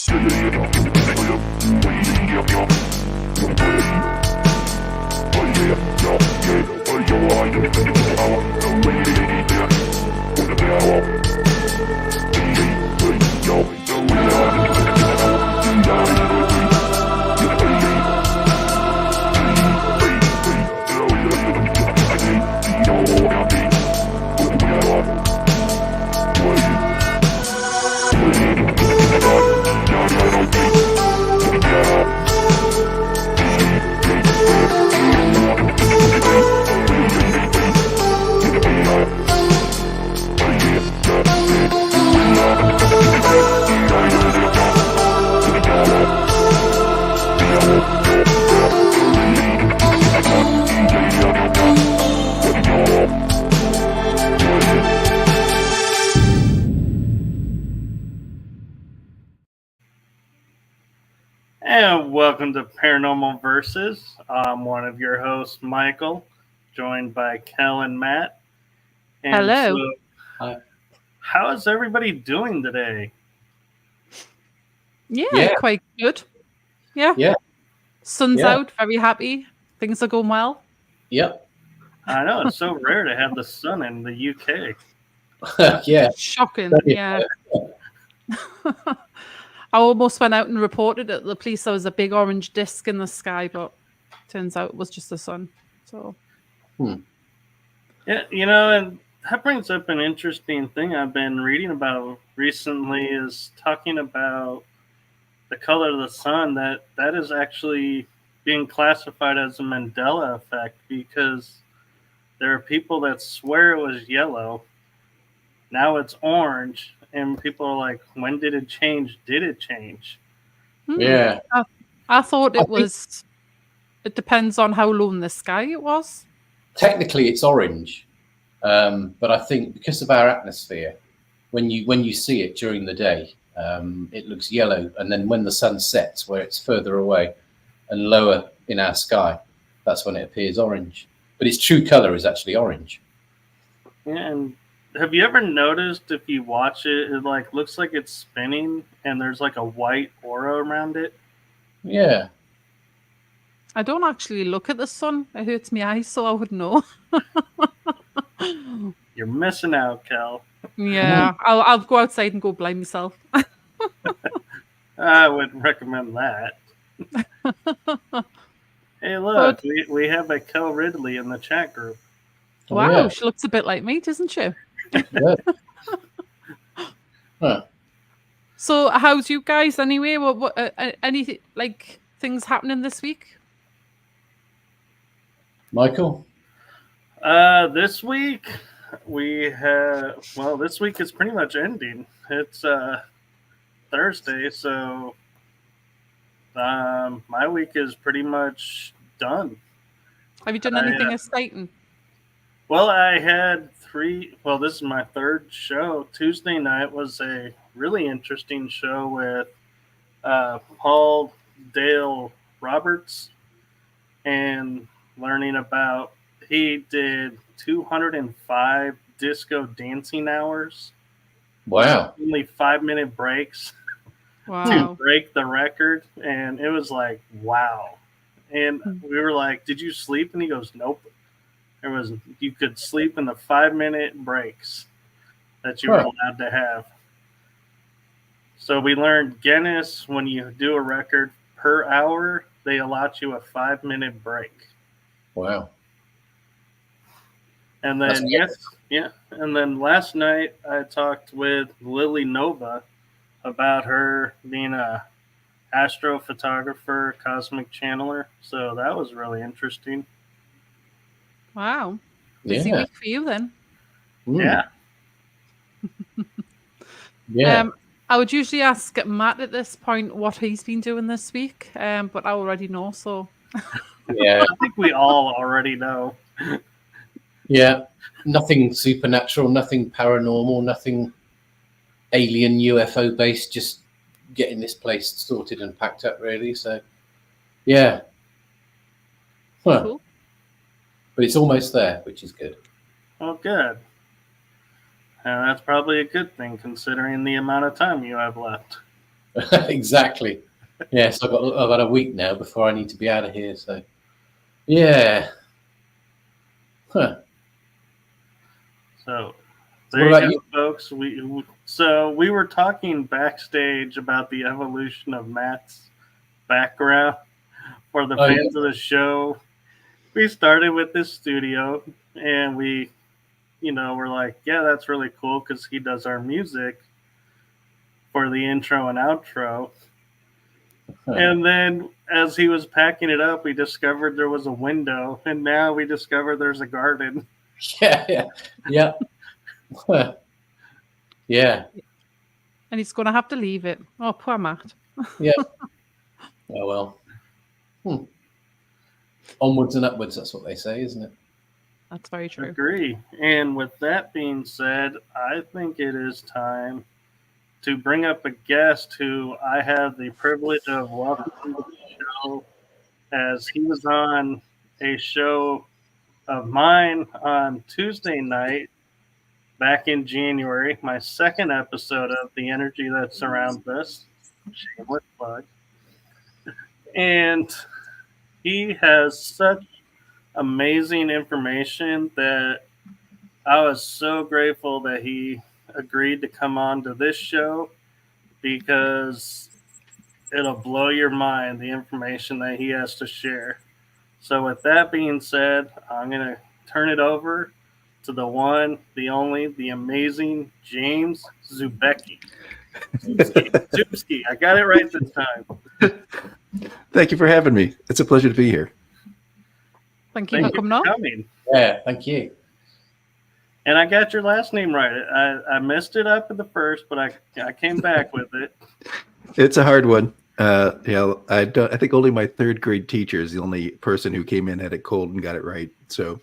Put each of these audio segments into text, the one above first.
And welcome to Paranormal Versus. I'm one of your hosts, Michael, joined by Kell and Matt. And hello. So, how is everybody doing today? Yeah, quite good. Yeah. Sun's out, very happy. Things are going well. Yep. I know, it's so rare to have the sun in the UK. Yeah. Shocking, yeah. I almost went out and reported at the police there was a big orange disc in the sky, but turns out it was just the sun. So, Yeah, you know, and that brings up an interesting thing I've been reading about recently is talking about the color of the sun. That is actually being classified as a Mandela effect because there are people that swear it was yellow. Now it's orange. And people are like, when did it change? Did it change? Yeah. I thought it depends on how low in the sky it was. Technically, it's orange. But I think because of our atmosphere, when you see it during the day, it looks yellow. And then when the sun sets, where it's further away and lower in our sky, that's when it appears orange. But its true color is actually orange. Yeah, and have you ever noticed if you watch it, it like looks like it's spinning and there's like a white aura around it? Yeah. I don't actually look at the sun. It hurts my eyes, so I would know. You're missing out, Cal. Yeah, I'll go outside and go blind myself. I wouldn't recommend that. Hey, look, we have a Kell Ridley in the chat group. Wow, yeah. She looks a bit like me, doesn't she? Yeah. Huh. So, how's you guys anyway? What any like things happening this week? Michael? This week this week is pretty much ending. It's Thursday, so my week is pretty much done. Have you done anything exciting? Well, I had this is my third show. Tuesday night was a really interesting show with Paul Dale Roberts and learning about he did 205 disco dancing hours. Wow. Only 5-minute breaks to break the record. And it was like, wow. And we were like, did you sleep? And he goes, nope. You could sleep in the 5-minute breaks that you were allowed to have. So we learned Guinness, when you do a record per hour, they allot you a 5-minute break. Wow. And then and then last night I talked with Lily Nova about her being a astrophotographer, cosmic channeler. So that was really interesting. Wow. Busy week for you then. Yeah. Yeah. I would usually ask Matt at this point what he's been doing this week, but I already know, so. Yeah. I think we all already know. Yeah. Nothing supernatural, nothing paranormal, nothing alien UFO based, just getting this place sorted and packed up, really. So, yeah. Huh. Cool. But it's almost there, which is good. Oh, good. And that's probably a good thing, considering the amount of time you have left. Exactly. Yes, I've got a week now before I need to be out of here. So, yeah. Huh. So What there about you you? go, folks. We were talking backstage about the evolution of Matt's background for the Oh, yeah. fans of the show. We started with this studio, and we're like, yeah, that's really cool because he does our music for the intro and outro. Huh. And then as he was packing it up, we discovered there was a window, and now we discover there's a garden. Yeah. Huh. Yeah. And he's going to have to leave it. Oh, poor Matt. Yeah. Oh, well. Onwards and upwards, that's what they say, isn't it? That's very true. Agree. And with that being said, I think it is time to bring up a guest who I have the privilege of welcoming to the show, as he was on a show of mine on Tuesday night back in January, my second episode of The Energy That Surrounds Us. Shameless plug. And he has such amazing information that I was so grateful that he agreed to come on to this show, because it'll blow your mind, the information that he has to share. So with that being said, I'm going to turn it over to the one, the only, the amazing James Szubski. Szubski. I got it right this time. Thank you for having me. It's a pleasure to be here. Thank you for coming on. Yeah, thank you. And I got your last name right. I messed it up at the first, but I came back with it. It's a hard one. I think only my third grade teacher is the only person who came in, had it cold, and got it right. So,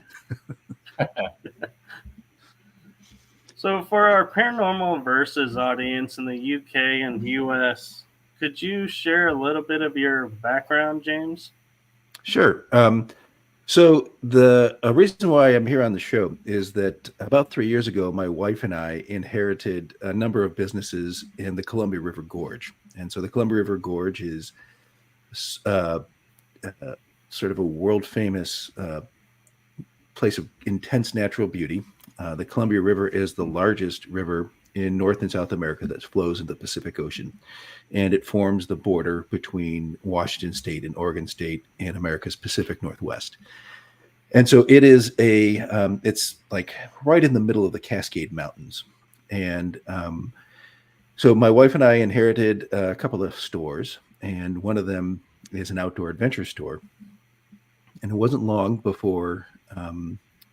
so for our Paranormal Versus audience in the UK and US, could you share a little bit of your background, James? Sure. So the reason why I'm here on the show is that about 3 years ago, my wife and I inherited a number of businesses in the Columbia River Gorge. And so the Columbia River Gorge is sort of a world famous place of intense natural beauty. The Columbia River is the largest river in North and South America that flows into the Pacific Ocean. And it forms the border between Washington State and Oregon State and America's Pacific Northwest. And so it is it's like right in the middle of the Cascade Mountains. And so my wife and I inherited a couple of stores, and one of them is an outdoor adventure store. And it wasn't long before,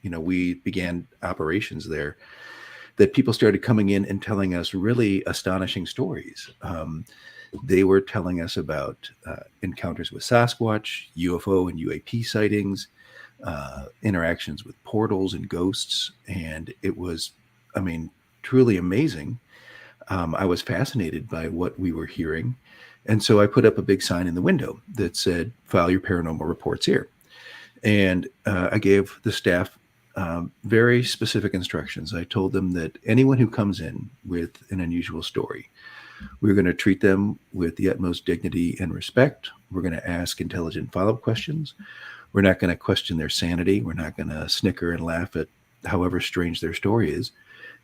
we began operations there, that people started coming in and telling us really astonishing stories. They were telling us about encounters with Sasquatch, UFO and UAP sightings, interactions with portals and ghosts. And it was, truly amazing. I was fascinated by what we were hearing. And so I put up a big sign in the window that said, "File your paranormal reports here." And I gave the staff very specific instructions. I told them that anyone who comes in with an unusual story, we're going to treat them with the utmost dignity and respect. We're going to ask intelligent follow-up questions. We're not going to question their sanity. We're not going to snicker and laugh at however strange their story is.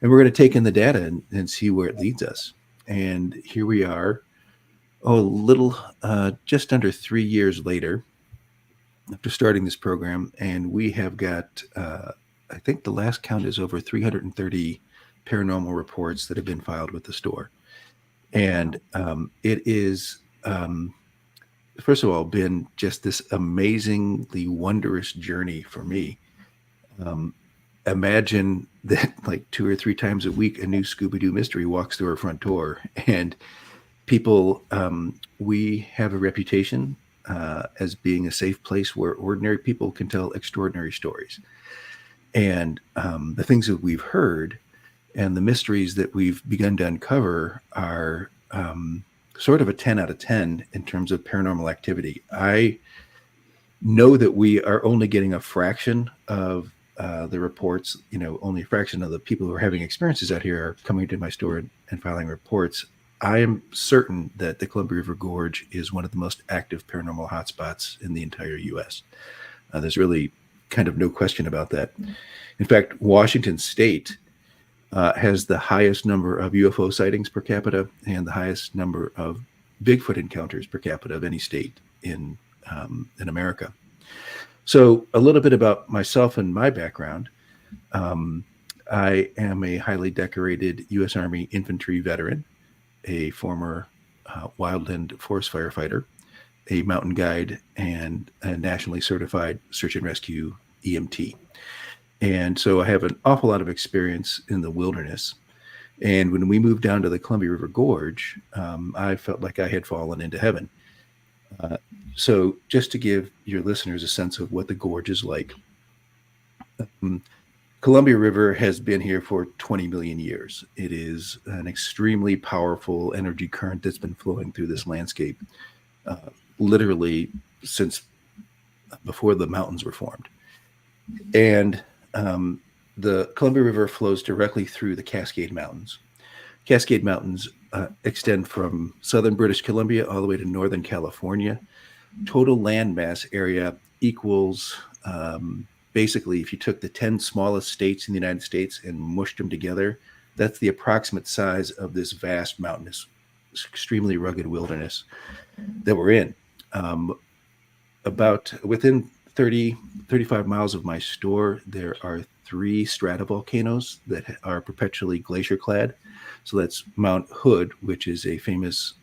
And we're going to take in the data and see where it leads us. And here we are, just under 3 years later, after starting this program, and we have got, I think the last count is over 330 paranormal reports that have been filed with the store. And it is, first of all, been just this amazingly wondrous journey for me. Imagine that like 2 or 3 times a week, a new Scooby-Doo mystery walks through our front door, and people, we have a reputation as being a safe place where ordinary people can tell extraordinary stories. And the things that we've heard and the mysteries that we've begun to uncover are sort of a 10 out of 10 in terms of paranormal activity. I know that we are only getting a fraction of the reports, only a fraction of the people who are having experiences out here are coming to my store and filing reports. I am certain that the Columbia River Gorge is one of the most active paranormal hotspots in the entire U.S. There's really kind of no question about that. In fact, Washington State has the highest number of UFO sightings per capita and the highest number of Bigfoot encounters per capita of any state in America. So a little bit about myself and my background. I am a highly decorated U.S. Army infantry veteran, a former wildland forest firefighter, a mountain guide, and a nationally certified search and rescue EMT. And so I have an awful lot of experience in the wilderness. And when we moved down to the Columbia River Gorge, I felt like I had fallen into heaven. So just to give your listeners a sense of what the gorge is like, Columbia River has been here for 20 million years. It is an extremely powerful energy current that's been flowing through this landscape literally since before the mountains were formed. And the Columbia River flows directly through the Cascade Mountains. Cascade Mountains extend from southern British Columbia all the way to northern California. Total landmass area equals basically, if you took the 10 smallest states in the United States and mushed them together, that's the approximate size of this vast mountainous, extremely rugged wilderness that we're in. About within 35 miles of my store, there are 3 stratovolcanoes that are perpetually glacier clad. So that's Mount Hood, which is a famous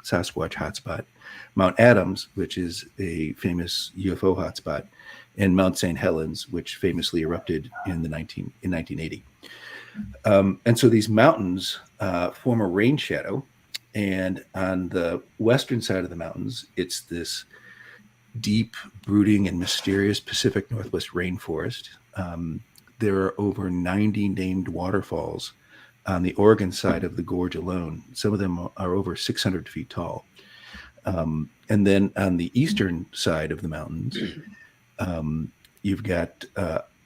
Sasquatch hotspot, Mount Adams, which is a famous UFO hotspot, and Mount St. Helens, which famously erupted in 1980. And so these mountains form a rain shadow, and on the western side of the mountains, it's this deep, brooding, and mysterious Pacific Northwest rainforest. There are over 90 named waterfalls on the Oregon side of the gorge alone. Some of them are over 600 feet tall. And then on the eastern side of the mountains, you've got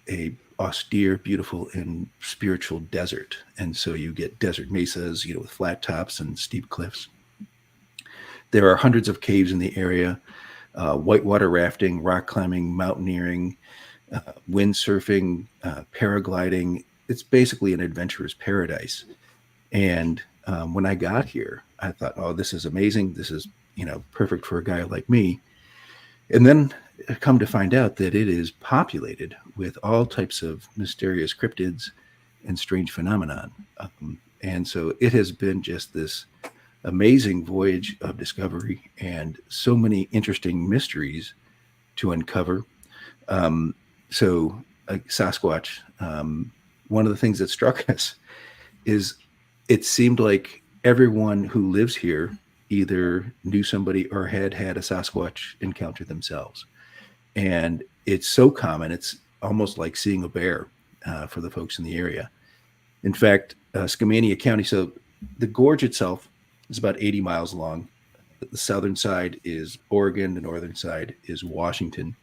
a austere, beautiful, and spiritual desert. And so you get desert mesas, with flat tops and steep cliffs. There are hundreds of caves in the area, whitewater rafting, rock climbing, mountaineering, windsurfing, paragliding. It's basically an adventurer's paradise. And when I got here, I thought, oh, this is amazing. This is, perfect for a guy like me. And then come to find out that it is populated with all types of mysterious cryptids and strange phenomenon. And so it has been just this amazing voyage of discovery and so many interesting mysteries to uncover. So Sasquatch, one of the things that struck us is it seemed like everyone who lives here either knew somebody or had a Sasquatch encounter themselves. And it's so common, it's almost like seeing a bear for the folks in the area. In fact, Skamania County, so the gorge itself is about 80 miles long. The southern side is Oregon, the northern side is Washington.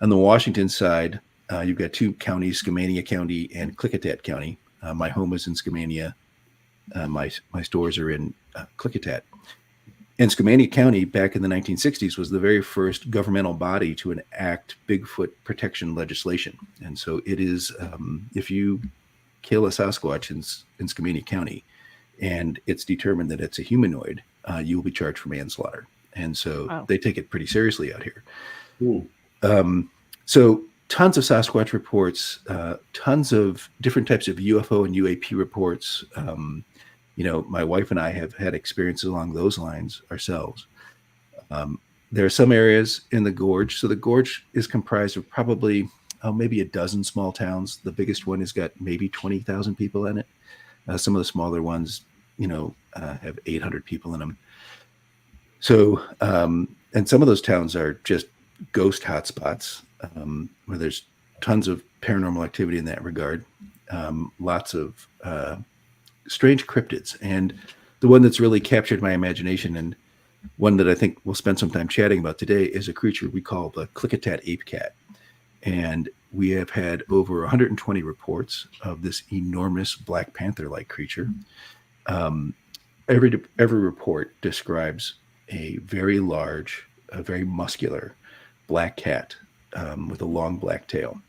On the Washington side, you've got 2 counties, Skamania County and Klickitat County. My home is in Skamania. My stores are in Klickitat. And Skamania County, back in the 1960s, was the very first governmental body to enact Bigfoot protection legislation. And so it is, if you kill a Sasquatch in Skamania County, and it's determined that it's a humanoid, you will be charged for manslaughter. And so They take it pretty seriously out here. So tons of Sasquatch reports, tons of different types of UFO and UAP reports. My wife and I have had experiences along those lines ourselves. There are some areas in the gorge. So the gorge is comprised of probably maybe a dozen small towns. The biggest one has got maybe 20,000 people in it. Some of the smaller ones, have 800 people in them. So, and some of those towns are just ghost hotspots where there's tons of paranormal activity in that regard. Lots of strange cryptids. And the one that's really captured my imagination and one that I think we'll spend some time chatting about today is a creature we call the Klickitat Ape Cat. And we have had over 120 reports of this enormous Black Panther-like creature. every report describes a very large, a very muscular black cat with a long black tail.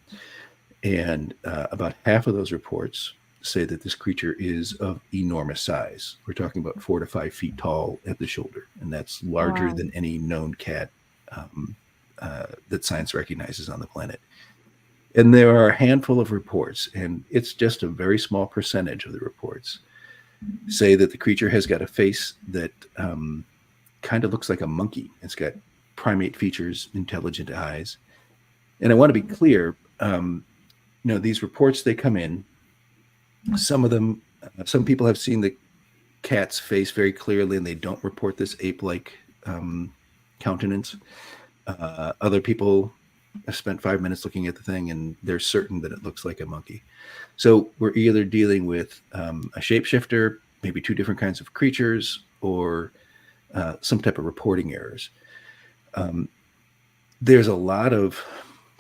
And about half of those reports say that this creature is of enormous size. We're talking about 4 to 5 feet tall at the shoulder, and that's larger than any known cat that science recognizes on the planet. And there are a handful of reports, and it's just a very small percentage of the reports, say that the creature has got a face that kind of looks like a monkey. It's got primate features, intelligent eyes. And I want to be clear, these reports, they come in. Some of them, some people have seen the cat's face very clearly, and they don't report this ape-like countenance. Other people have spent 5 minutes looking at the thing, and they're certain that it looks like a monkey. So we're either dealing with a shapeshifter, maybe 2 different kinds of creatures, or some type of reporting errors. There's a lot of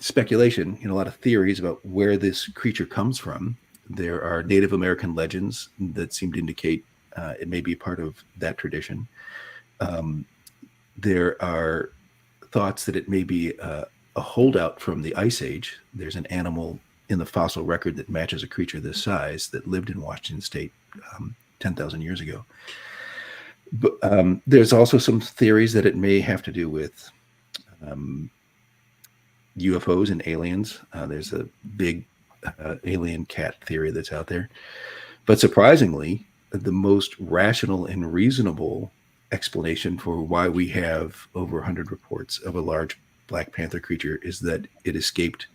speculation, a lot of theories about where this creature comes from. There are Native American legends that seem to indicate it may be part of that tradition. There are thoughts that it may be a holdout from the Ice Age. There's an animal in the fossil record that matches a creature this size that lived in Washington State 10,000 years ago. But there's also some theories that it may have to do with UFOs and aliens. There's a big alien cat theory that's out there. But surprisingly, the most rational and reasonable explanation for why we have over 100 reports of a large Black Panther creature is that it escaped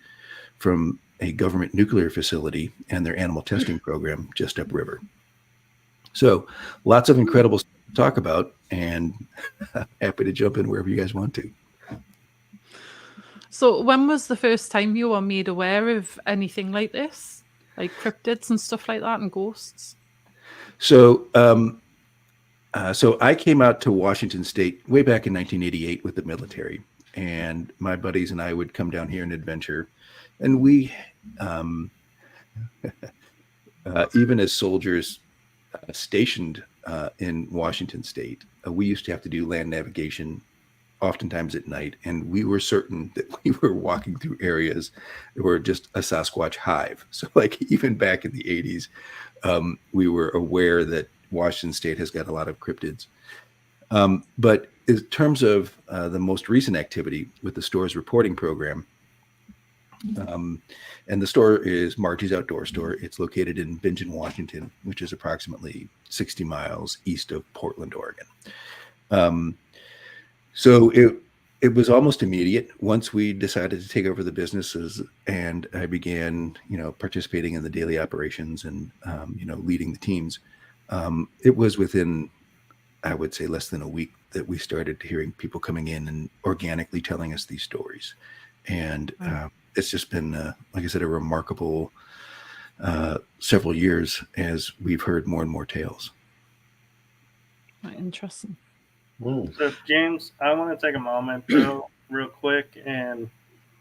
from a government nuclear facility and their animal testing program just upriver. So lots of incredible stuff to talk about, and happy to jump in wherever you guys want to. So when was the first time you were made aware of anything like this? Like cryptids and stuff like that and ghosts? So I came out to Washington State way back in 1988 with the military, and my buddies and I would come down here and adventure. And we, even as soldiers stationed in Washington State, we used to have to do land navigation oftentimes at night, and we were certain that we were walking through areas that were just a Sasquatch hive. So like even back in the 80s, we were aware that Washington State has got a lot of cryptids. But in terms of the most recent activity with the store's reporting program, and the store is Margie's Outdoor Store. It's located in Bingen, Washington, which is approximately 60 miles east of Portland, Oregon. So it was almost immediate once we decided to take over the businesses, and I began, participating in the daily operations and, leading the teams. It was within, I would say, less than a week that we started hearing people coming in and organically telling us these stories. And it's just been, like I said, a remarkable several years as we've heard more and more tales. Interesting. So, James, I want to take a moment, though, real quick, and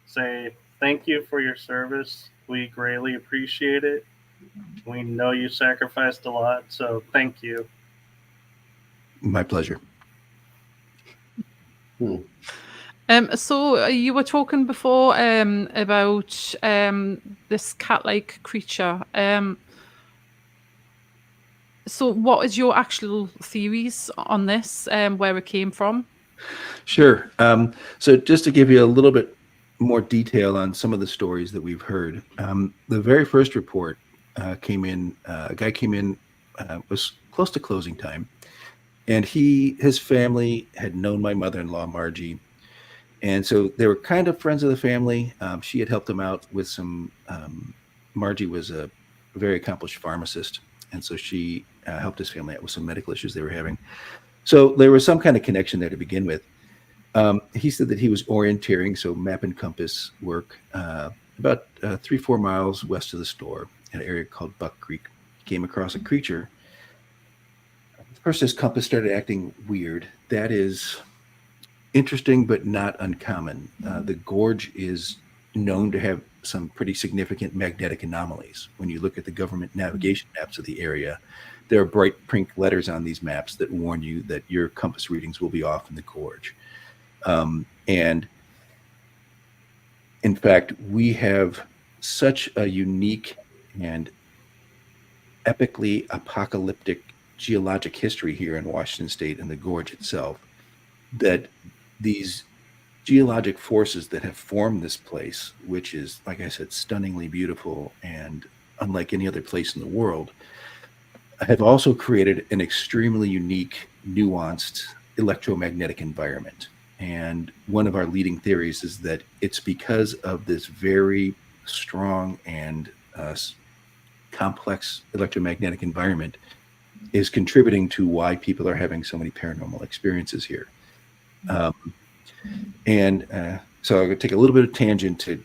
say thank you for your service. We greatly appreciate it. We know you sacrificed a lot, so thank you. My pleasure. So you were talking before about this cat-like creature. So what is your actual theories on this, where it came from? Sure. So just to give you a little bit more detail on some of the stories that we've heard, the very first report came in, a guy came in, was close to closing time, and his family had known my mother-in-law, Margie, and so they were kind of friends of the family. She had helped them out with some, Margie was a very accomplished pharmacist, and so she helped his family out with some medical issues they were having. So there was some kind of connection there to begin with. He said that he was orienteering, so map and compass work, about 3-4 miles west of the store in an area called Buck Creek. He came across a creature. First, his compass started acting weird. That is interesting, but not uncommon. The gorge is known to have some pretty significant magnetic anomalies. When you look at the government navigation maps of the area, there are bright pink letters on these maps that warn you that your compass readings will be off in the gorge. And in fact, we have such a unique and epically apocalyptic geologic history here in Washington State and the gorge itself, that these geologic forces that have formed this place, which is, like I said, stunningly beautiful and unlike any other place in the world, have also created an extremely unique, nuanced electromagnetic environment. And one of our leading theories is that it's because of this very strong and complex electromagnetic environment is contributing to why people are having so many paranormal experiences here. So I'm going to take a little bit of tangent to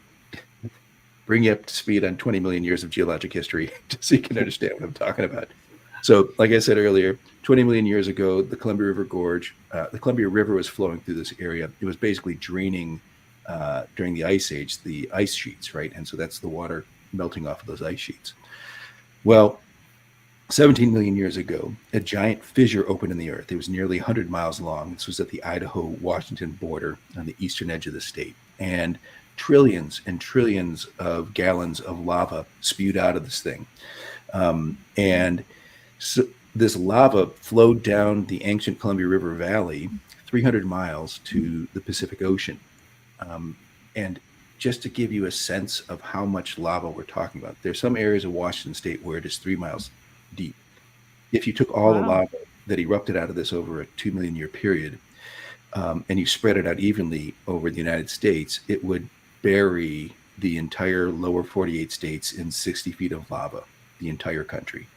bring you up to speed on 20 million years of geologic history so you can understand what I'm talking about. So like I said earlier, 20 million years ago, the Columbia River Gorge, the Columbia River was flowing through this area. It was basically draining during the Ice Age, the ice sheets, right? And so that's the water melting off of those ice sheets. Well, 17 million years ago, a giant fissure opened in the earth. It was nearly 100 miles long. This was at the Idaho-Washington border on the eastern edge of the state. And trillions and trillions of gallons of lava spewed out of this thing. And so this lava flowed down the ancient Columbia River Valley 300 miles to the Pacific Ocean. And just to give you a sense of how much lava we're talking about, there's some areas of Washington State where it is 3 miles deep. If you took all the lava that erupted out of this over a 2 million year period, and you spread it out evenly over the United States, it would bury the entire lower 48 states in 60 feet of lava, the entire country.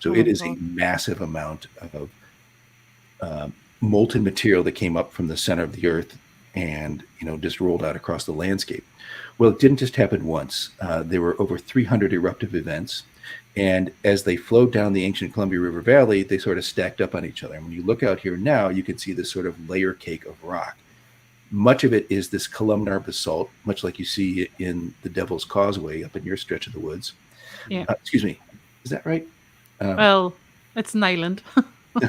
So it is a massive amount of molten material that came up from the center of the earth and, just rolled out across the landscape. Well, it didn't just happen once. There were over 300 eruptive events. And as they flowed down the ancient Columbia River Valley, they sort of stacked up on each other. And when you look out here now, you can see this sort of layer cake of rock. Much of it is this columnar basalt, much like you see in the Devil's Causeway up in your stretch of the woods. Yeah. Excuse me. Is that right? Well, it's an island.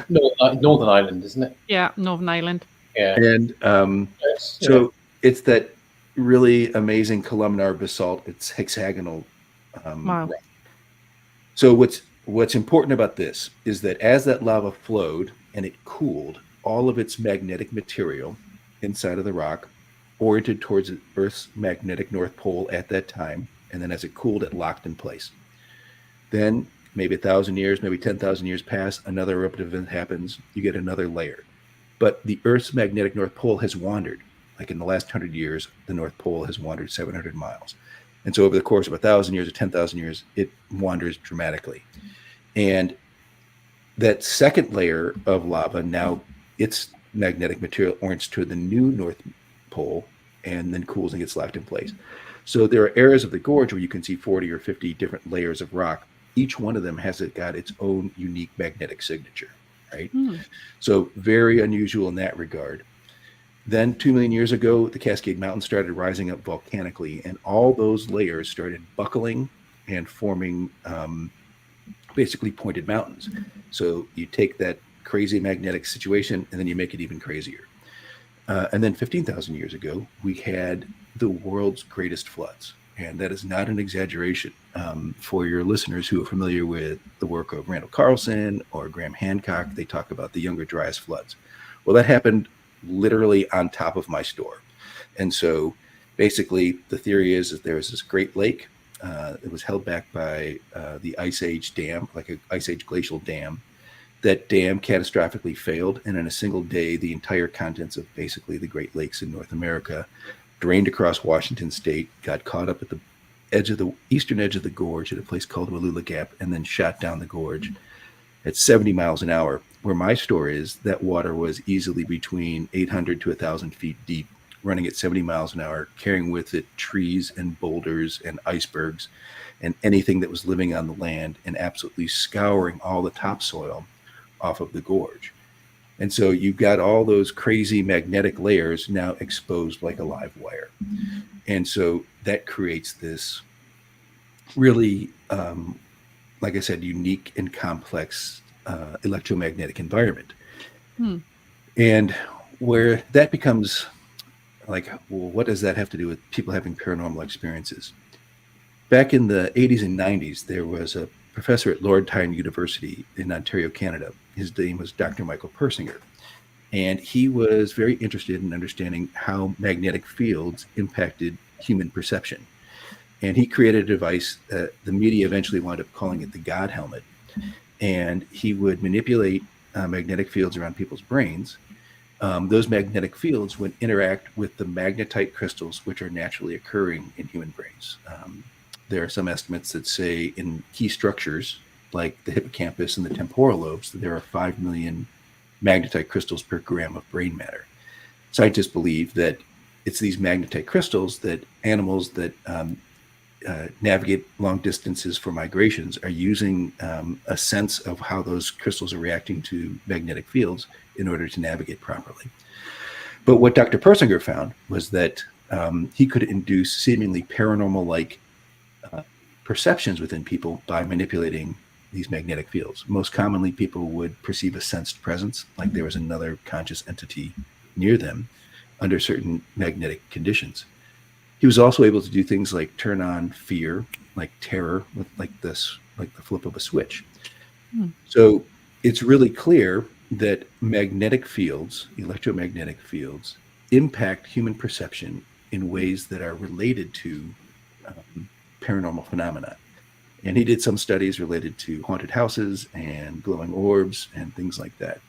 Northern Ireland, isn't it? Yeah, Northern Ireland. Yeah. And so it's that really amazing columnar basalt. It's hexagonal. Wow. Rock. So what's important about this is that as that lava flowed and it cooled, all of its magnetic material inside of the rock oriented towards the Earth's magnetic North Pole at that time. And then as it cooled, it locked in place. Then maybe 1,000 years, maybe 10,000 years pass, another eruptive event happens, you get another layer. But the Earth's magnetic North Pole has wandered. Like in the last 100 years, the North Pole has wandered 700 miles. And so over the course of 1,000 years or 10,000 years, it wanders dramatically. And that second layer of lava, now its magnetic material orients to the new North Pole and then cools and gets locked in place. So there are areas of the gorge where you can see 40 or 50 different layers of rock. Each one of them has got its own unique magnetic signature, right? So very unusual in that regard. Then 2 million years ago, the Cascade Mountains started rising up volcanically, and all those layers started buckling and forming basically pointed mountains. So you take that crazy magnetic situation, and then you make it even crazier. And then 15,000 years ago, we had the world's greatest floods. And that is not an exaggeration. For your listeners who are familiar with the work of Randall Carlson or Graham Hancock, they talk about the Younger Dryas floods. Well, that happened literally on top of my store. And so basically the theory is that there's this great lake. It was held back by the Ice Age dam, like an Ice Age glacial dam. That dam catastrophically failed. And in a single day, the entire contents of basically the Great Lakes in North America drained across Washington State, got caught up at the edge of the eastern edge of the gorge at a place called Wallula Gap, and then shot down the gorge at 70 miles an hour. Where my store is, that water was easily between 800 to 1,000 feet deep, running at 70 miles an hour, carrying with it trees and boulders and icebergs and anything that was living on the land, and absolutely scouring all the topsoil off of the gorge. And so you've got all those crazy magnetic layers now exposed like a live wire. And so that creates this really, like I said, unique and complex electromagnetic environment. And where that becomes like, well, what does that have to do with people having paranormal experiences? Back in the 80s and 90s, there was a professor at Laurentine University in Ontario, Canada. His name was Dr. Michael Persinger. And he was very interested in understanding how magnetic fields impacted human perception. And he created a device that the media eventually wound up calling it the God helmet. And he would manipulate magnetic fields around people's brains. Those magnetic fields would interact with the magnetite crystals, which are naturally occurring in human brains. There are some estimates that say in key structures, like the hippocampus and the temporal lobes, that there are 5 million magnetite crystals per gram of brain matter. Scientists believe that it's these magnetite crystals that animals that navigate long distances for migrations are using a sense of how those crystals are reacting to magnetic fields in order to navigate properly. But what Dr. Persinger found was that he could induce seemingly paranormal-like perceptions within people by manipulating these magnetic fields. Most commonly, people would perceive a sensed presence, like there was another conscious entity near them under certain magnetic conditions. He was also able to do things like turn on fear, like terror, with like the flip of a switch. So it's really clear that magnetic fields, electromagnetic fields, impact human perception in ways that are related to paranormal phenomena. And he did some studies related to haunted houses and glowing orbs and things like that.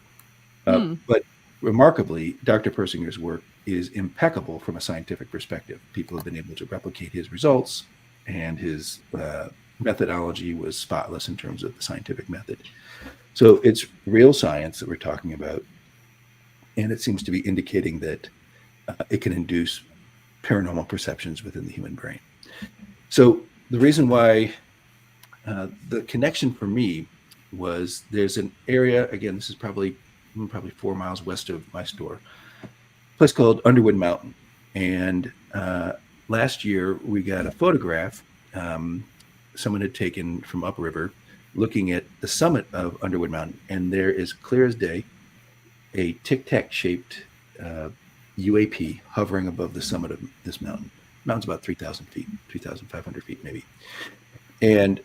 But remarkably, Dr. Persinger's work is impeccable from a scientific perspective. People have been able to replicate his results, and his methodology was spotless in terms of the scientific method. So it's real science that we're talking about, and it seems to be indicating that it can induce paranormal perceptions within the human brain. So the reason why the connection for me was there's an area, again, this is probably 4 miles west of my store, a place called Underwood Mountain. And last year we got a photograph someone had taken from upriver looking at the summit of Underwood Mountain. And there is clear as day a tic-tac shaped UAP hovering above the summit of this mountain. The mountain's about 3,000 feet, 3,500 feet maybe. And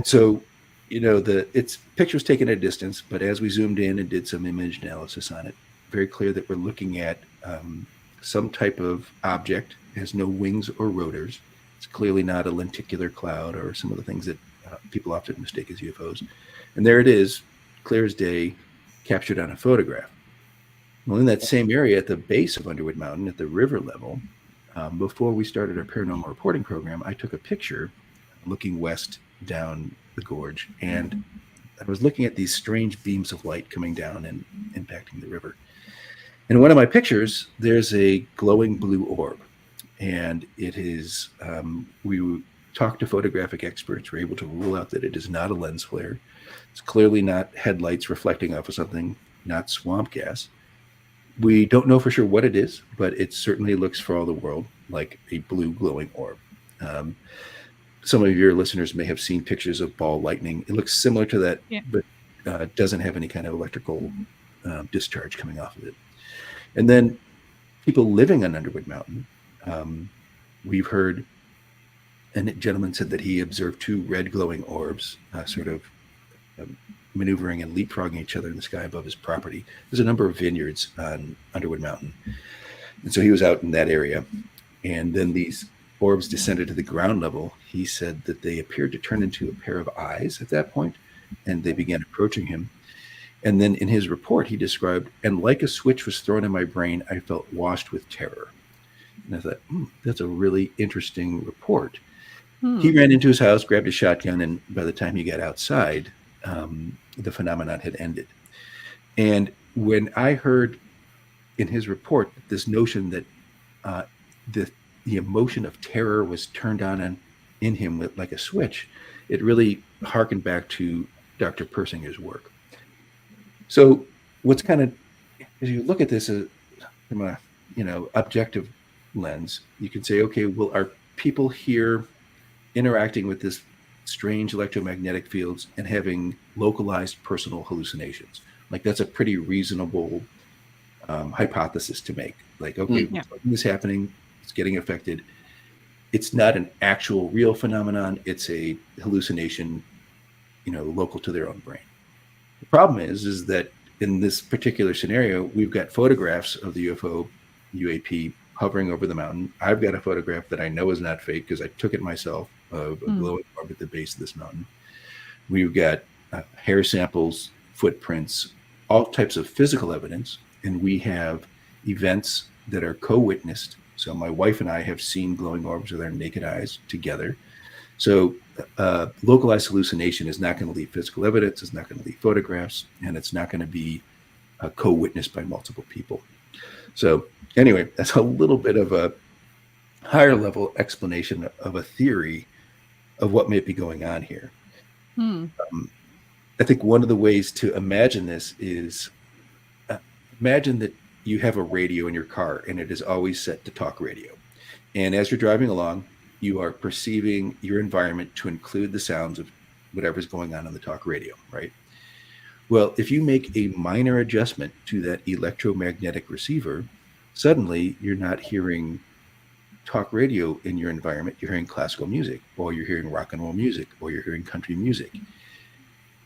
so, you know, it's pictures taken at a distance, but as we zoomed in and did some image analysis on it, very clear that we're looking at some type of object. It has no wings or rotors. It's clearly not a lenticular cloud or some of the things that people often mistake as UFOs. And there it is, clear as day, captured on a photograph. Well, in that same area at the base of Underwood Mountain, at the river level, before we started our paranormal reporting program, I took a picture looking west down the gorge, and I was looking at these strange beams of light coming down and impacting the river. In one of my pictures, there's a glowing blue orb, and it is, we talked to photographic experts, were able to rule out that it is not a lens flare. It's clearly not headlights reflecting off of something, not swamp gas. We don't know for sure what it is, but it certainly looks for all the world like a blue glowing orb. Some of your listeners may have seen pictures of ball lightning. It looks similar to that, but doesn't have any kind of electrical discharge coming off of it. And then people living on Underwood Mountain, we've heard, and a gentleman said that he observed 2 red glowing orbs sort of maneuvering and leapfrogging each other in the sky above his property. There's a number of vineyards on Underwood Mountain. And so he was out in that area. And then these orbs descended to the ground level. He said that they appeared to turn into a pair of eyes at that point, and they began approaching him. And then in his report, he described, and like a switch was thrown in my brain, I felt washed with terror. And I thought, that's a really interesting report. He ran into his house, grabbed a shotgun, and by the time he got outside, the phenomenon had ended. And when I heard in his report this notion that the emotion of terror was turned on in him with, like a switch, it really harkened back to Dr. Persinger's work. So what's kind of, as you look at this from a objective lens, you can say, okay, well, are people here interacting with this strange electromagnetic fields and having localized personal hallucinations. Like that's a pretty reasonable hypothesis to make. Like, okay, something is happening, it's getting affected. It's not an actual real phenomenon. It's a hallucination, local to their own brain. The problem is that in this particular scenario, we've got photographs of the UAP hovering over the mountain. I've got a photograph that I know is not fake because I took it myself of a glowing orb at the base of this mountain. We've got hair samples, footprints, all types of physical evidence, and we have events that are co-witnessed. So my wife and I have seen glowing orbs with our naked eyes together. So localized hallucination is not going to leave physical evidence, it's not going to leave photographs, and it's not going to be co-witnessed by multiple people. So anyway, that's a little bit of a higher level explanation of a theory of what may be going on here. I think one of the ways to imagine this is imagine that you have a radio in your car and it is always set to talk radio. And as you're driving along, you are perceiving your environment to include the sounds of whatever's going on the talk radio, right? Well, if you make a minor adjustment to that electromagnetic receiver, suddenly you're not hearing talk radio in your environment. You're hearing classical music, or you're hearing rock and roll music, or you're hearing country music.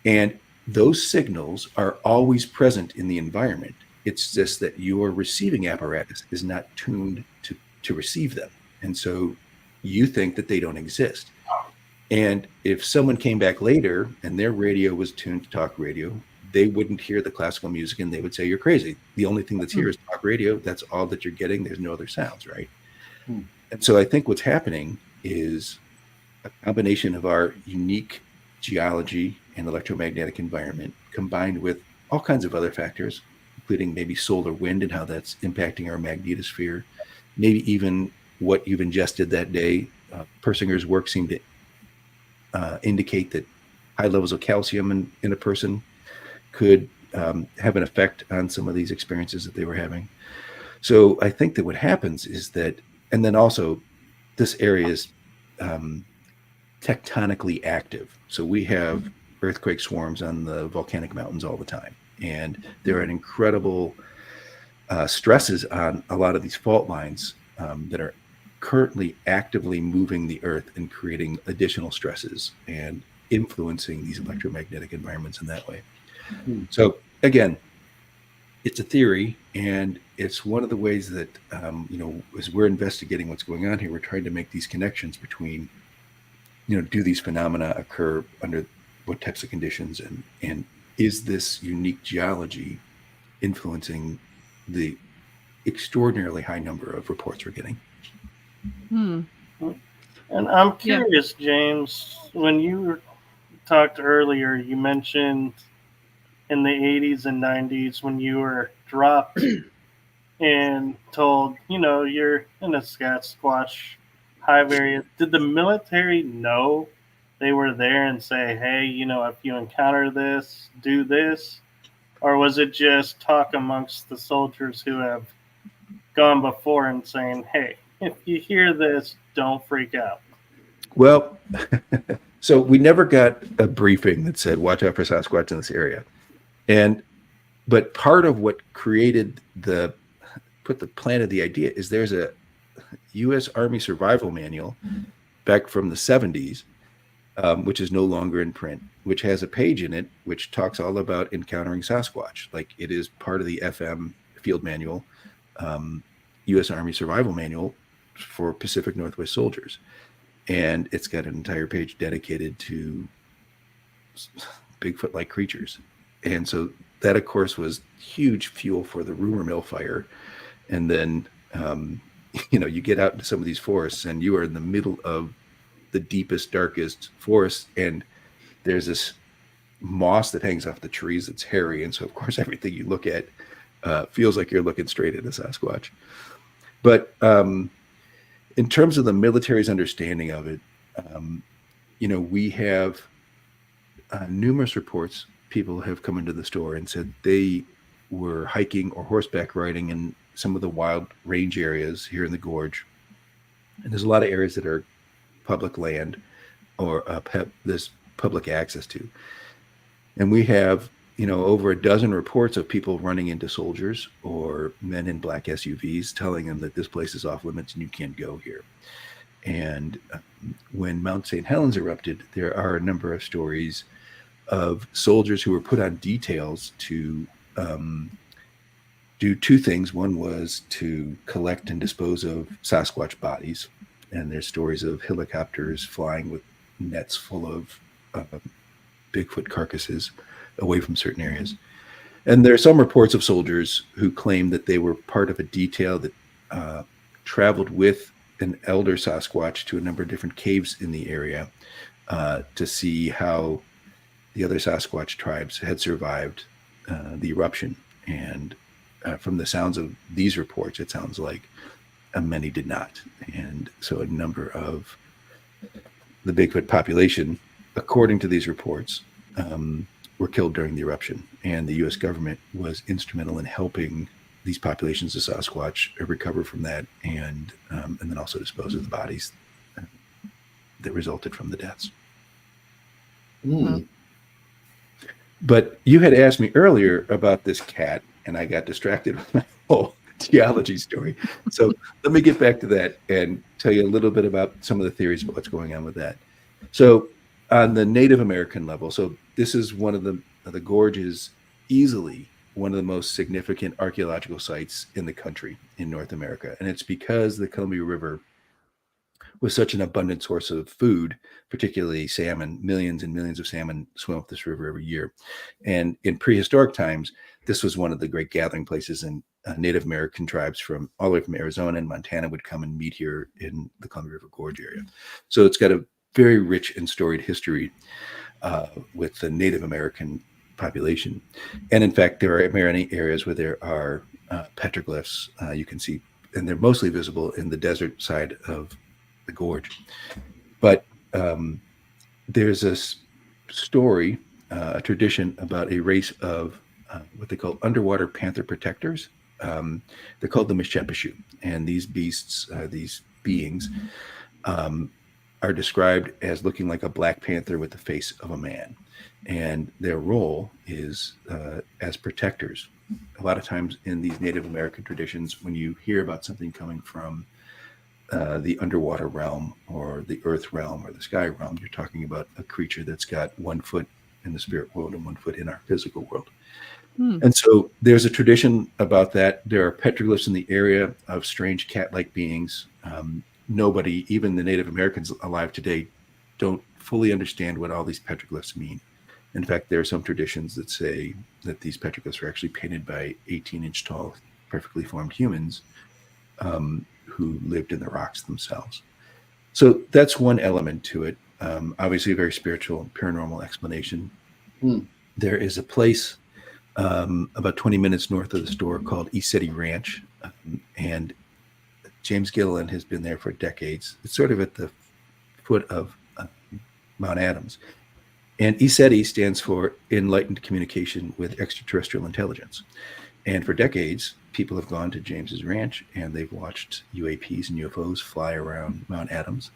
And those signals are always present in the environment. It's just that your receiving apparatus is not tuned to receive them. And so you think that they don't exist. And if someone came back later and their radio was tuned to talk radio, they wouldn't hear the classical music and they would say, you're crazy. The only thing that's here is talk radio. That's all that you're getting. There's no other sounds, right? And so I think what's happening is a combination of our unique geology and electromagnetic environment combined with all kinds of other factors, including maybe solar wind and how that's impacting our magnetosphere, maybe even what you've ingested that day. Persinger's work seemed to indicate that high levels of calcium in a person could have an effect on some of these experiences that they were having. So I think that what happens is that, and then also this area is tectonically active. So we have earthquake swarms on the volcanic mountains all the time. And there are incredible stresses on a lot of these fault lines that are currently actively moving the earth and creating additional stresses and influencing these electromagnetic environments in that way. So again, it's a theory, and it's one of the ways that, as we're investigating what's going on here, we're trying to make these connections between, do these phenomena occur under what types of conditions, and is this unique geology influencing the extraordinarily high number of reports we're getting? And I'm curious, James, when you talked earlier, you mentioned in the 80s and 90s when you were dropped and told, you're in a Sasquatch hive area. Did the military know they were there and say, hey, if you encounter this, do this? Or was it just talk amongst the soldiers who have gone before and saying, hey, if you hear this, don't freak out? Well, so we never got a briefing that said, watch out for Sasquatch in this area. But part of what planted the idea is there's a U.S. Army survival manual back from the 70s, which is no longer in print, which has a page in it which talks all about encountering Sasquatch. Like, it is part of the FM field manual, U.S. Army survival manual for Pacific Northwest soldiers. And it's got an entire page dedicated to Bigfoot-like creatures. And so that, of course, was huge fuel for the rumor mill fire. And then, you get out into some of these forests and you are in the middle of the deepest, darkest forests. And there's this moss that hangs off the trees that's hairy. And so, of course, everything you look at feels like you're looking straight at a Sasquatch. But in terms of the military's understanding of it, we have numerous reports. People have come into the store and said they were hiking or horseback riding in some of the wild range areas here in the gorge. And there's a lot of areas that are public land or this public access to. And we have, over a dozen reports of people running into soldiers or men in black SUVs telling them that this place is off limits and you can't go here. And when Mount St. Helens erupted, there are a number of stories of soldiers who were put on details to do two things. One was to collect and dispose of Sasquatch bodies. And there's stories of helicopters flying with nets full of Bigfoot carcasses away from certain areas. And there are some reports of soldiers who claim that they were part of a detail that traveled with an elder Sasquatch to a number of different caves in the area to see how the other Sasquatch tribes had survived the eruption. And from the sounds of these reports, it sounds like many did not. And so a number of the Bigfoot population, according to these reports, were killed during the eruption. And the U.S. government was instrumental in helping these populations of Sasquatch recover from that and then also dispose of the bodies that resulted from the deaths. Mm. But you had asked me earlier about this cat, and I got distracted with my whole geology story. So let me get back to that and tell you a little bit about some of the theories about what's going on with that. So on the Native American level, so this is one of the gorges, easily one of the most significant archaeological sites in the country in North America. And it's because the Columbia River was such an abundant source of food, particularly salmon. Millions and millions of salmon swim up this river every year. And in prehistoric times, this was one of the great gathering places, and Native American tribes from all the way from Arizona and Montana would come and meet here in the Columbia River Gorge area. So it's got a very rich and storied history with the Native American population. And in fact, there are many areas where there are petroglyphs you can see, and they're mostly visible in the desert side of the gorge. But there's a story, a tradition about a race of what they call underwater panther protectors. They're called the Mishepeshu, and these beasts, these beings, are described as looking like a black panther with the face of a man. And their role is as protectors. A lot of times in these Native American traditions, when you hear about something coming from the underwater realm or the earth realm or the sky realm, you're talking about a creature that's got 1 foot in the spirit world and 1 foot in our physical world. And so there's a tradition about that. There are petroglyphs in the area of strange cat-like beings. Nobody, even the Native Americans alive today, don't fully understand what all these petroglyphs mean. In fact, there are some traditions that say that these petroglyphs are actually painted by 18-inch tall, perfectly formed humans who lived in the rocks themselves. So that's one element to it. Obviously, a very spiritual, paranormal explanation. There is a place about 20 minutes north of the store called Isetti Ranch, and James Gilliland has been there for decades. It's sort of at the foot of Mount Adams. And Isetti stands for Enlightened Communication with Extraterrestrial Intelligence. And for decades, people have gone to James's ranch and they've watched UAPs and UFOs fly around Mount Adams.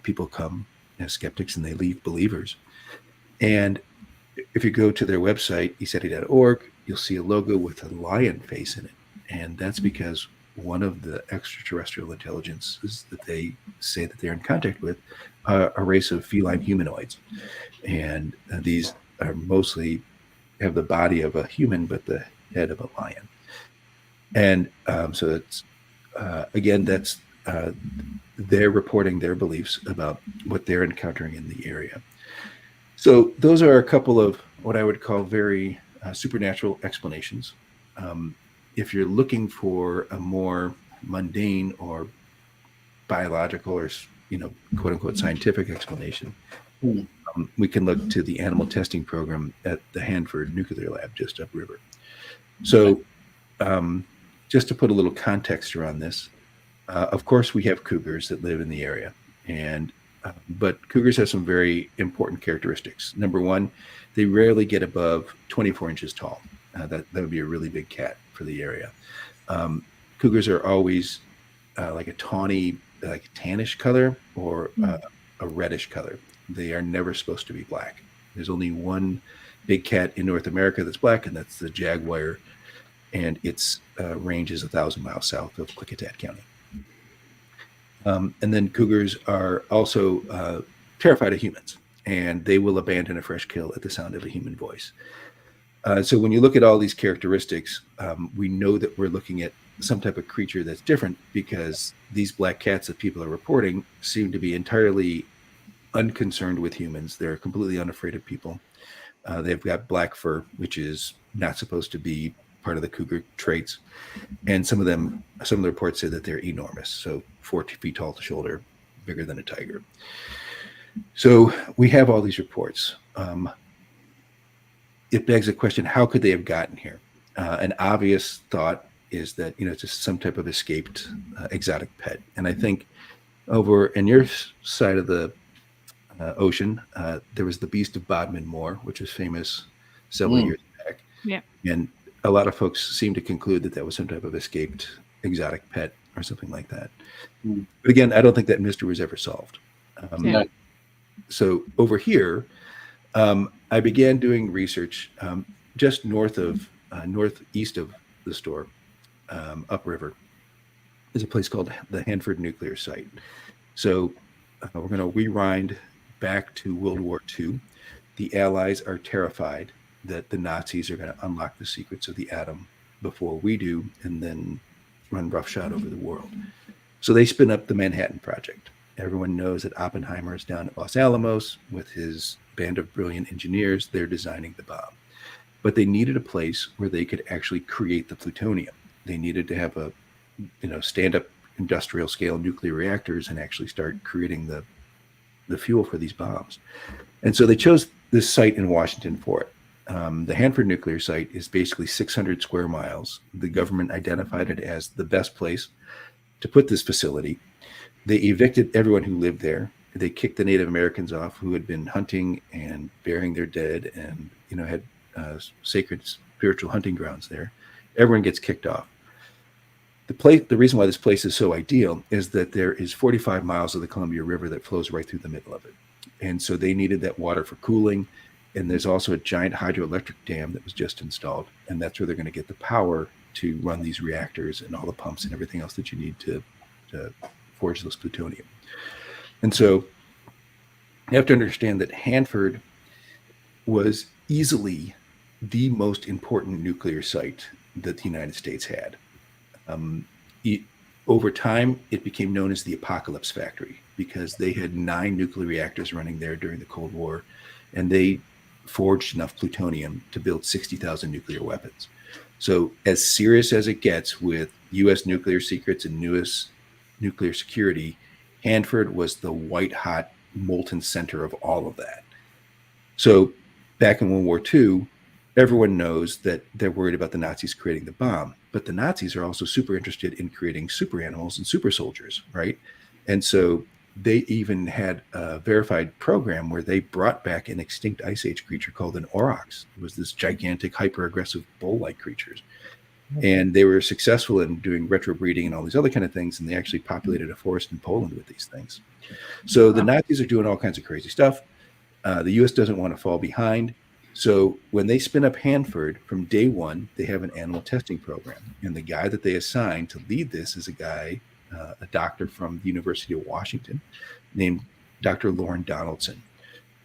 People come as skeptics and they leave believers. And if you go to their website, isetti.org, you'll see a logo with a lion face in it. And that's because one of the extraterrestrial intelligences that they say that they're in contact with are a race of feline humanoids. And these are mostly have the body of a human, but the head of a lion. And so it's, again, that's they're reporting their beliefs about what they're encountering in the area. So those are a couple of what I would call very supernatural explanations. If you're looking for a more mundane or biological or, quote unquote scientific explanation, we can look to the animal testing program at the Hanford Nuclear Lab just upriver. So just to put a little context around this, of course, we have cougars that live in the area, but cougars have some very important characteristics. Number one, they rarely get above 24 inches tall. That would be a really big cat for the area. Cougars are always like a tawny, like tannish color or a reddish color. They are never supposed to be black. There's only one big cat in North America that's black, and that's the jaguar, and its range is 1,000 miles south of Klickitat County. And then cougars are also terrified of humans, and they will abandon a fresh kill at the sound of a human voice. So when you look at all these characteristics, we know that we're looking at some type of creature that's different, because these black cats that people are reporting seem to be entirely unconcerned with humans. They're completely unafraid of people. They've got black fur, which is not supposed to be part of the cougar traits. And some of the reports say that they're enormous. So 40 feet tall to shoulder, bigger than a tiger. So we have all these reports. It begs the question, how could they have gotten here? An obvious thought is that, it's just some type of escaped exotic pet. And I think over in your side of the ocean, there was the Beast of Bodmin Moor, which was famous several years back. Yeah. And a lot of folks seem to conclude that that was some type of escaped exotic pet or something like that. But again, I don't think that mystery was ever solved. So over here, I began doing research just northeast of the store, upriver. There's a place called the Hanford Nuclear Site. So we're going to rewind back to World War II. The Allies are terrified that the Nazis are going to unlock the secrets of the atom before we do, and then run roughshod over the world. So they spin up the Manhattan Project. Everyone knows that Oppenheimer is down at Los Alamos with his band of brilliant engineers. They're designing the bomb. But they needed a place where they could actually create the plutonium. They needed to have a, stand-up industrial scale nuclear reactors and actually start creating the fuel for these bombs. And so they chose this site in Washington for it. The Hanford Nuclear Site is basically 600 square miles. The government identified it as the best place to put this facility. They evicted everyone who lived there. They kicked the Native Americans off who had been hunting and burying their dead and, had sacred spiritual hunting grounds there. Everyone gets kicked off. The reason why this place is so ideal is that there is 45 miles of the Columbia River that flows right through the middle of it. And so they needed that water for cooling. And there's also a giant hydroelectric dam that was just installed. And that's where they're going to get the power to run these reactors and all the pumps and everything else that you need to forge this plutonium. And so you have to understand that Hanford was easily the most important nuclear site that the United States had. Over time, it became known as the Apocalypse Factory because they had 9 nuclear reactors running there during the Cold War, and they forged enough plutonium to build 60,000 nuclear weapons. So as serious as it gets with U.S. nuclear secrets and newest nuclear security, Hanford was the white-hot molten center of all of that. So back in World War II, everyone knows that they're worried about the Nazis creating the bomb, but the Nazis are also super interested in creating super animals and super soldiers, right? And so they even had a verified program where they brought back an extinct Ice Age creature called an aurochs. It was this gigantic, hyper-aggressive bull-like creatures. And they were successful in doing retrobreeding and all these other kind of things, and they actually populated a forest in Poland with these things. So the Nazis are doing all kinds of crazy stuff. The U.S. doesn't want to fall behind. So when they spin up Hanford, from day one, they have an animal testing program. And the guy that they assign to lead this is a doctor from the University of Washington named Dr. Lauren Donaldson.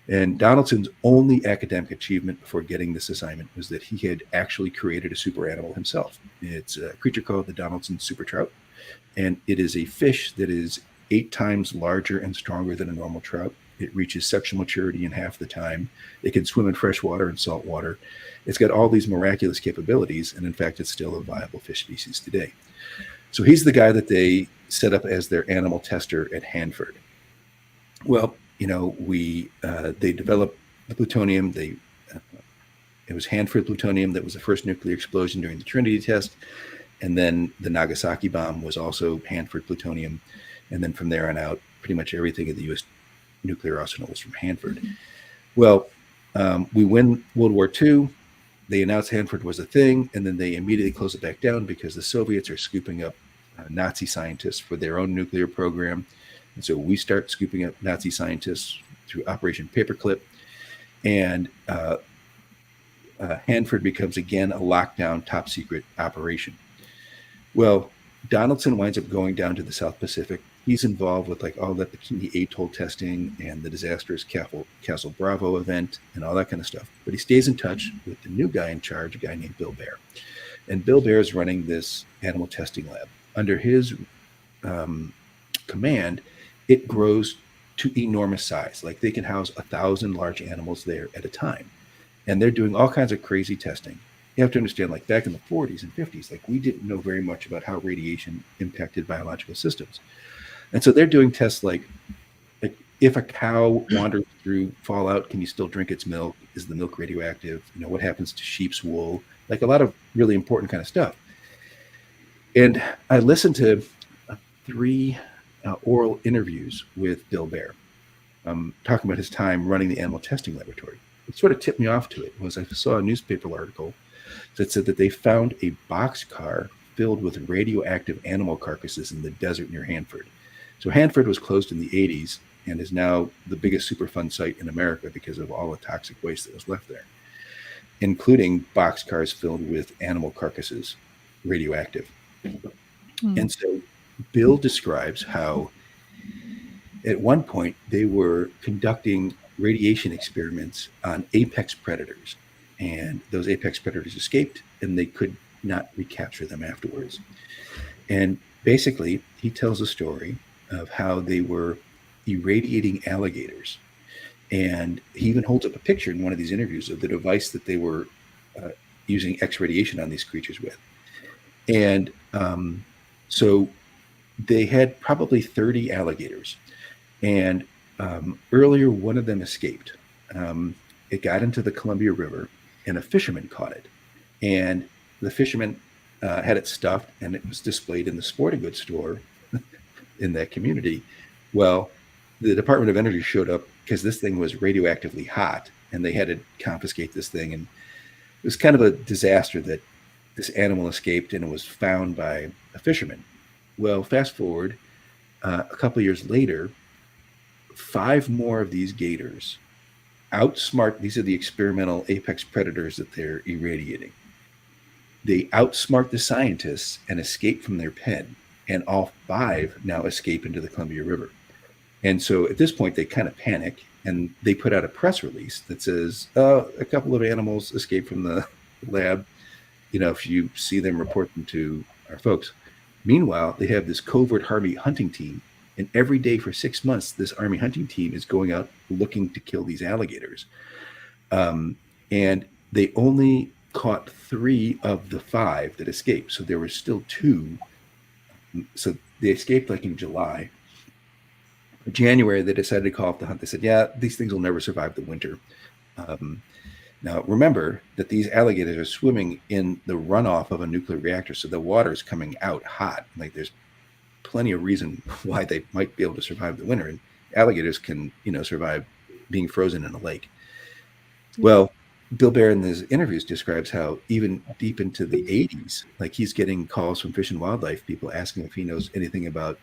And Donaldson's only academic achievement before getting this assignment was that he had actually created a super animal himself. It's a creature called the Donaldson super trout. And it is a fish that is 8 times larger and stronger than a normal trout. It reaches sexual maturity in half the time. It can swim in fresh water and salt water. It's got all these miraculous capabilities. And in fact, it's still a viable fish species today. So he's the guy that they set up as their animal tester at Hanford. Well, they developed the plutonium. It was Hanford plutonium that was the first nuclear explosion during the Trinity test. And then the Nagasaki bomb was also Hanford plutonium. And then from there on out, pretty much everything in the U.S. nuclear arsenal was from Hanford. Well, we win World War II. They announced Hanford was a thing, and then they immediately close it back down because the Soviets are scooping up Nazi scientists for their own nuclear program. And so we start scooping up Nazi scientists through Operation Paperclip, and Hanford becomes again a lockdown, top secret operation. Well, Donaldson winds up going down to the South Pacific. He's involved with like all that Bikini Atoll testing and the disastrous Castle Bravo event and all that kind of stuff. But he stays in touch with the new guy in charge, a guy named Bill Bear. And Bill Bear is running this animal testing lab. Under his command, it grows to enormous size. Like they can house 1,000 large animals there at a time. And they're doing all kinds of crazy testing. You have to understand, like back in the 40s and 50s, like we didn't know very much about how radiation impacted biological systems. And so they're doing tests like if a cow wanders through fallout, can you still drink its milk? Is the milk radioactive? You know, what happens to sheep's wool? Like a lot of really important kind of stuff. And I listened to 3 oral interviews with Bill Bear, talking about his time running the animal testing laboratory. What sort of tipped me off to it was I saw a newspaper article that said that they found a boxcar filled with radioactive animal carcasses in the desert near Hanford. So Hanford was closed in the 80s and is now the biggest Superfund site in America because of all the toxic waste that was left there, including boxcars filled with animal carcasses, radioactive. And so Bill describes how at one point they were conducting radiation experiments on apex predators, and those apex predators escaped and they could not recapture them afterwards. And basically he tells a story of how they were irradiating alligators, and he even holds up a picture in one of these interviews of the device that they were using X radiation on these creatures with. And so they had probably 30 alligators, and earlier one of them escaped. It got into the Columbia River and a fisherman caught it, and the fisherman had it stuffed and it was displayed in the sporting goods store in that community. Well, the Department of Energy showed up because this thing was radioactively hot and they had to confiscate this thing. And it was kind of a disaster that this animal escaped and it was found by a fisherman. Well, fast forward a couple of years later, 5 more of these gators outsmart, these are the experimental apex predators that they're irradiating. They outsmart the scientists and escape from their pen, and all 5 now escape into the Columbia River. And so at this point, they kind of panic and they put out a press release that says, a couple of animals escaped from the lab. You know, if you see them, report them to our folks. Meanwhile, they have this covert Army hunting team. And every day for 6 months, this Army hunting team is going out looking to kill these alligators. And they only caught 3 of the 5 that escaped. So there were still 2. So they escaped like in July. In January, they decided to call off the hunt. They said, yeah, these things will never survive the winter. Now, remember that these alligators are swimming in the runoff of a nuclear reactor. So the water is coming out hot. Like there's plenty of reason why they might be able to survive the winter. And alligators can, survive being frozen in a lake. Well, Bill Bear in his interviews describes how even deep into the 80s, like he's getting calls from Fish and Wildlife people asking if he knows anything about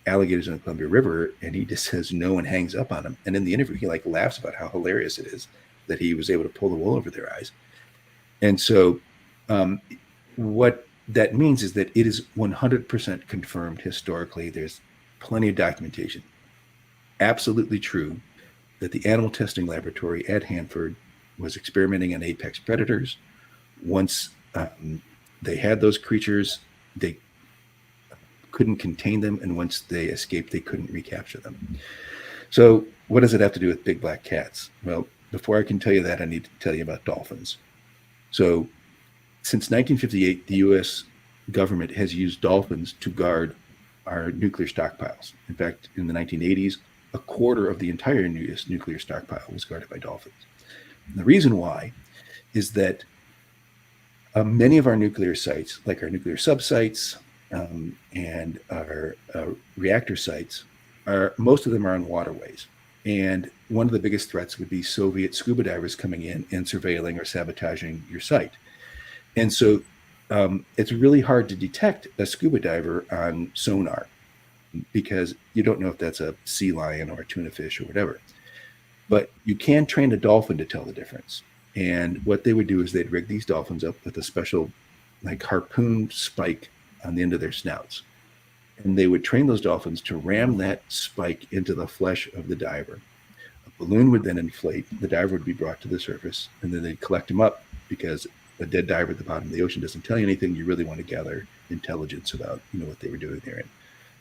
alligators in the Columbia River, and he just says no and hangs up on him. And in the interview, he like laughs about how hilarious it is that he was able to pull the wool over their eyes. And so what that means is that it is 100% confirmed historically. There's plenty of documentation. Absolutely true that the animal testing laboratory at Hanford was experimenting on apex predators. Once they had those creatures, they couldn't contain them, and once they escaped, they couldn't recapture them. So what does it have to do with big black cats? Well, before I can tell you that, I need to tell you about dolphins. So since 1958, the U.S. government has used dolphins to guard our nuclear stockpiles. In fact, in the 1980s, a quarter of the entire U.S. nuclear stockpile was guarded by dolphins. And the reason why is that many of our nuclear sites, like our nuclear subsites and our reactor sites, most of them are on waterways. And one of the biggest threats would be Soviet scuba divers coming in and surveilling or sabotaging your site. And so it's really hard to detect a scuba diver on sonar because you don't know if that's a sea lion or a tuna fish or whatever. but you can train a dolphin to tell the difference. And what they would do is they'd rig these dolphins up with a special like harpoon spike on the end of their snouts. And they would train those dolphins to ram that spike into the flesh of the diver. A balloon would then inflate, the diver would be brought to the surface, and then they'd collect him up, because a dead diver at the bottom of the ocean doesn't tell you anything. You really want to gather intelligence about, what they were doing there. And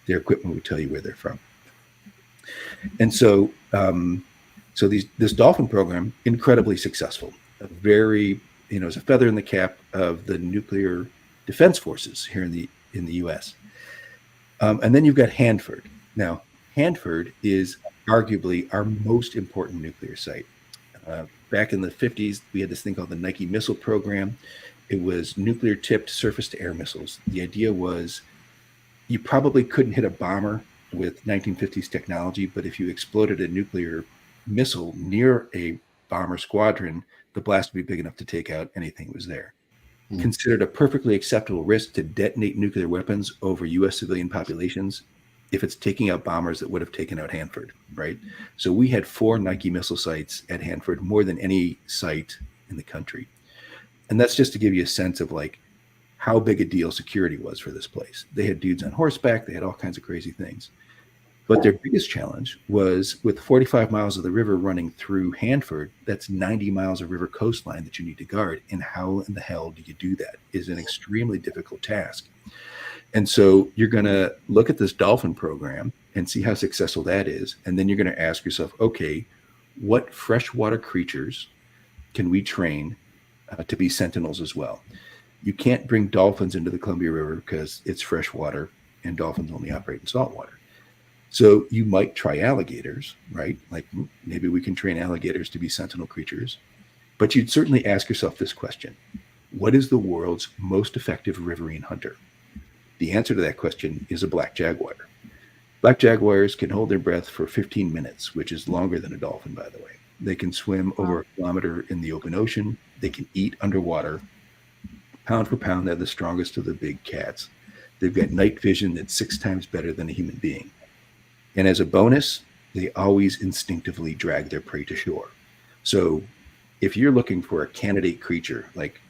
their equipment would tell you where they're from. And so, this dolphin program, incredibly successful, a very, it's a feather in the cap of the nuclear defense forces here in the U.S. And then you've got Hanford. Now, Hanford is arguably our most important nuclear site. Back in the 50s, we had this thing called the Nike missile program. It was nuclear tipped surface to air missiles. The idea was you probably couldn't hit a bomber with 1950s technology, but if you exploded a nuclear missile near a bomber squadron, the blast would be big enough to take out anything that was there. Considered a perfectly acceptable risk to detonate nuclear weapons over U.S. civilian populations if it's taking out bombers that would have taken out Hanford, right? So we had 4 Nike missile sites at Hanford, more than any site in the country. And that's just to give you a sense of like how big a deal security was for this place. They had dudes on horseback, they had all kinds of crazy things. But their biggest challenge was with 45 miles of the river running through Hanford, that's 90 miles of river coastline that you need to guard. And how in the hell do you do that? Is an extremely difficult task. And so you're going to look at this dolphin program and see how successful that is. And then you're going to ask yourself, okay, what freshwater creatures can we train to be sentinels as well? You can't bring dolphins into the Columbia River because it's freshwater and dolphins only operate in saltwater. So you might try alligators, right? Like maybe we can train alligators to be sentinel creatures. But you'd certainly ask yourself this question: what is the world's most effective riverine hunter? The answer to that question is a black jaguar. Black jaguars can hold their breath for 15 minutes, which is longer than a dolphin, by the way. They can swim over a kilometer in the open ocean. They can eat underwater. Pound for pound, they're the strongest of the big cats. They've got night vision that's 6 times better than a human being. And as a bonus, they always instinctively drag their prey to shore. So if you're looking for a candidate creature, like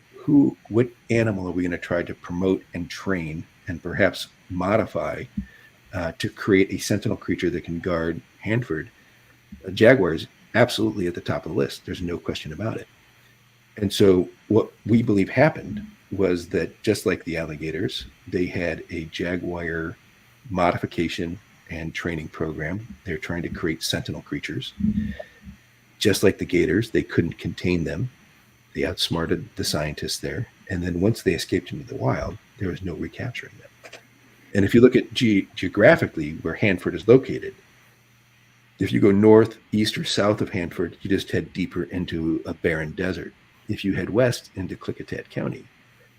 what animal are we going to try to promote and train and perhaps modify to create a sentinel creature that can guard Hanford? A jaguar is absolutely at the top of the list. There's no question about it. And so what we believe happened was that just like the alligators, they had a jaguar modification and training program. They're trying to create sentinel creatures. Just like the gators, they couldn't contain them. They outsmarted the scientists there. And then once they escaped into the wild, there was no recapturing them. And if you look at geographically where Hanford is located, if you go north, east, or south of Hanford, you just head deeper into a barren desert. If you head west into Klickitat County,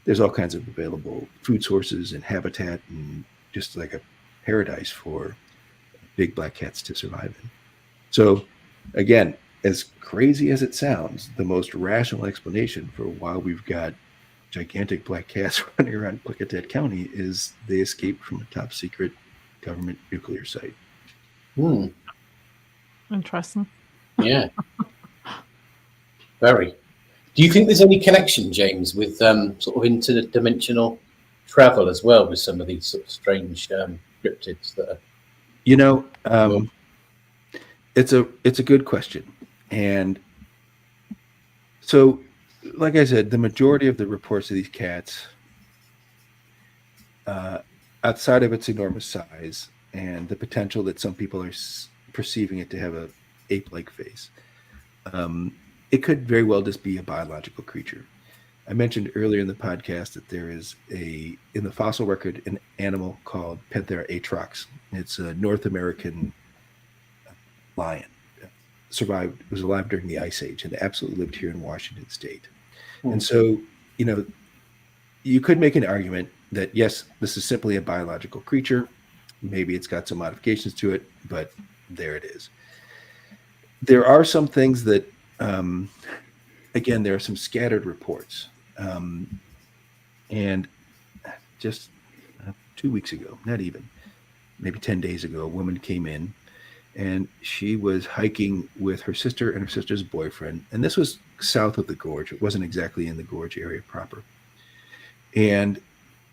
there's all kinds of available food sources and habitat and just like a paradise for big black cats to survive in. So again, as crazy as it sounds, the most rational explanation for why we've got gigantic black cats running around Klickitat County is they escaped from a top secret government nuclear site. Interesting. Yeah. Very. Do you think there's any connection, James, with sort of interdimensional travel as well with some of these sort of strange cryptids that are... It's a good question. And so, like I said, the majority of the reports of these cats, outside of its enormous size and the potential that some people are perceiving it to have a ape-like face, it could very well just be a biological creature. I mentioned earlier in the podcast that there is in the fossil record, an animal called Panthera atrox. It's a North American lion. Was alive during the Ice Age and absolutely lived here in Washington State. And so, you could make an argument that, yes, this is simply a biological creature. Maybe it's got some modifications to it, but there it is. There are some things that, again, there are some scattered reports. And just 2 weeks ago, not even, maybe 10 days ago, a woman came in and she was hiking with her sister and her sister's boyfriend. And this was south of the gorge. It wasn't exactly in the gorge area proper. And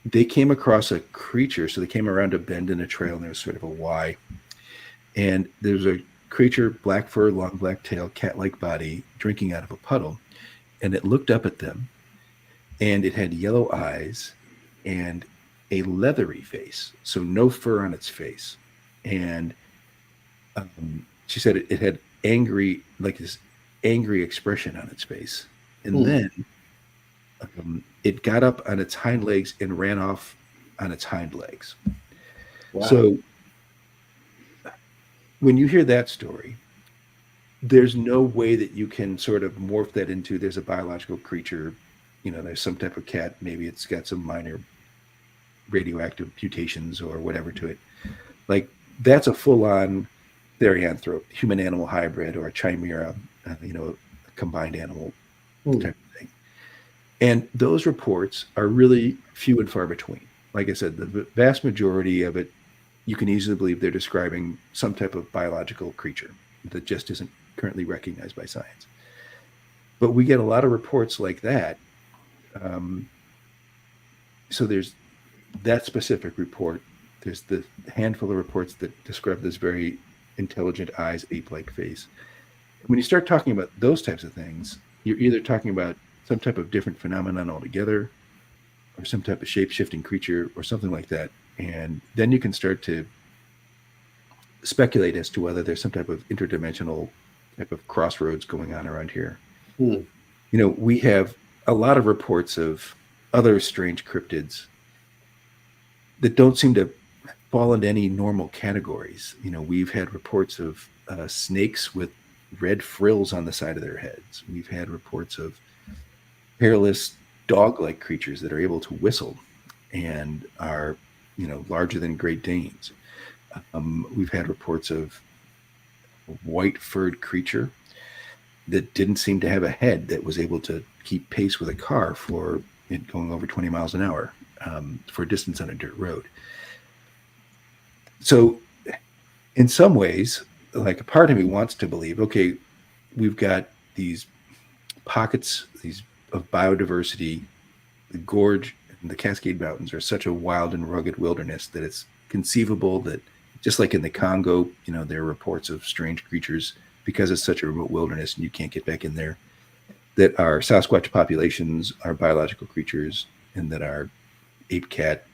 they came across a creature. So they came around a bend in a trail, and there was sort of a Y. And there was a creature, black fur, long black tail, cat-like body, drinking out of a puddle. And it looked up at them, and it had yellow eyes and a leathery face. So no fur on its face. And she said it had angry, like this angry expression on its face. And then it got up on its hind legs and ran off on its hind legs. Wow. So when you hear that story, there's no way that you can sort of morph that into there's a biological creature, there's some type of cat, maybe it's got some minor radioactive mutations or whatever to it. Like that's a full-on therianthrope, human-animal hybrid, or a chimera, a combined animal type of thing. And those reports are really few and far between. Like I said, the vast majority of it, you can easily believe they're describing some type of biological creature that just isn't currently recognized by science. But we get a lot of reports like that. So there's that specific report. There's the handful of reports that describe this very intelligent eyes, ape-like face. When you start talking about those types of things, you're either talking about some type of different phenomenon altogether, or some type of shape-shifting creature, or something like that. And then you can start to speculate as to whether there's some type of interdimensional type of crossroads going on around here. We have a lot of reports of other strange cryptids that don't seem to fall into any normal categories. We've had reports of snakes with red frills on the side of their heads. We've had reports of hairless dog-like creatures that are able to whistle and are, larger than Great Danes. We've had reports of a white-furred creature that didn't seem to have a head that was able to keep pace with a car for it going over 20 miles an hour for a distance on a dirt road. So in some ways, like a part of me wants to believe, okay, we've got these pockets of biodiversity. The gorge and the Cascade Mountains are such a wild and rugged wilderness that it's conceivable that, just like in the Congo, there are reports of strange creatures because it's such a remote wilderness and you can't get back in there, that our Sasquatch populations are biological creatures, and that our ape cat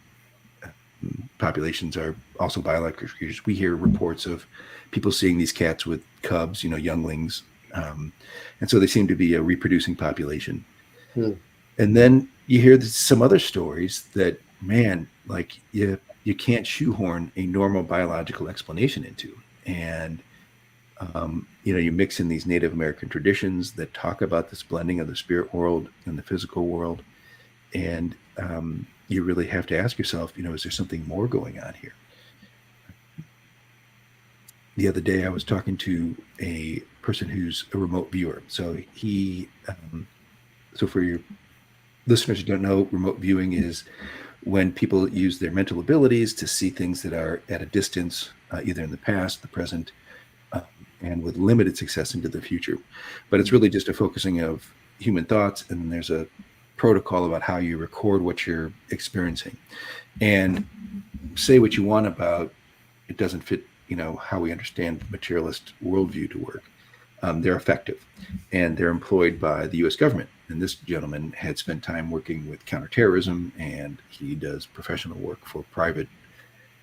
populations are also biological creatures. We hear reports of people seeing these cats with cubs, younglings. And so they seem to be a reproducing population. And then you hear some other stories that, man, like you can't shoehorn a normal biological explanation into. And, you mix in these Native American traditions that talk about this blending of the spirit world and the physical world. And you really have to ask yourself, is there something more going on here? The other day I was talking to a person who's a remote viewer. So so for your listeners who don't know, remote viewing is when people use their mental abilities to see things that are at a distance, either in the past, the present, and with limited success into the future. But it's really just a focusing of human thoughts, and then there's a protocol about how you record what you're experiencing. And say what you want about it doesn't fit, how we understand materialist worldview to work. They're effective, and they're employed by the U.S. government. And this gentleman had spent time working with counterterrorism, and he does professional work for private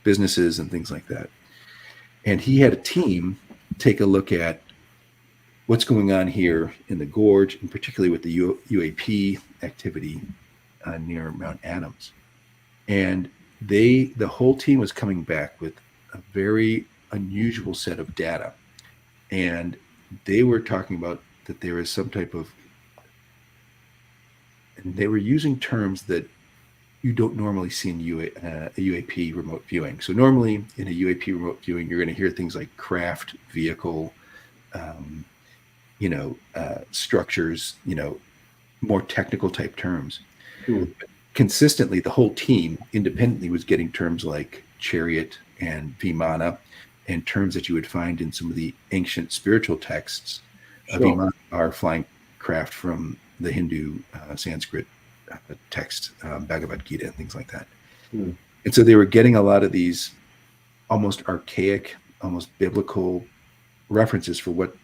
businesses and things like that. And he had a team take a look at what's going on here in the gorge, and particularly with the UAP activity near Mount Adams. And the whole team was coming back with a very unusual set of data. And they were talking about that there is some type of, and they were using terms that you don't normally see in a UAP remote viewing. So normally in a UAP remote viewing, you're going to hear things like craft, vehicle, structures, more technical type terms. Consistently, the whole team independently was getting terms like chariot and Vimana and terms that you would find in some of the ancient spiritual texts of Sure. Iman are flying craft from the Hindu Sanskrit text, Bhagavad Gita, and things like that. Hmm. And so they were getting a lot of these almost archaic, almost biblical references for what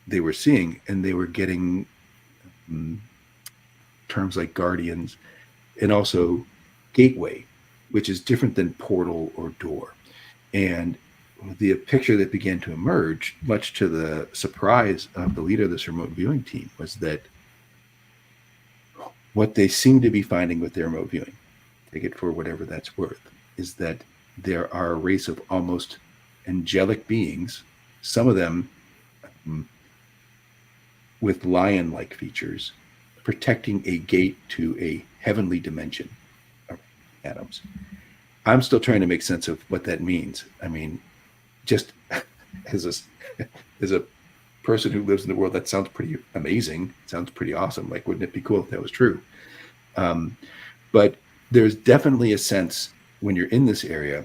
they were seeing, and they were getting terms like guardians and also gateway, which is different than portal or door. And the picture that began to emerge, much to the surprise of the leader of this remote viewing team, was that what they seem to be finding with their remote viewing, take it for whatever that's worth, is that there are a race of almost angelic beings, some of them with lion-like features, protecting a gate to a heavenly dimension of atoms. I'm still trying to make sense of what that means. I mean, just as a person who lives in the world, that sounds pretty amazing. It sounds pretty awesome. Like, wouldn't it be cool if that was true? But there's definitely a sense when you're in this area,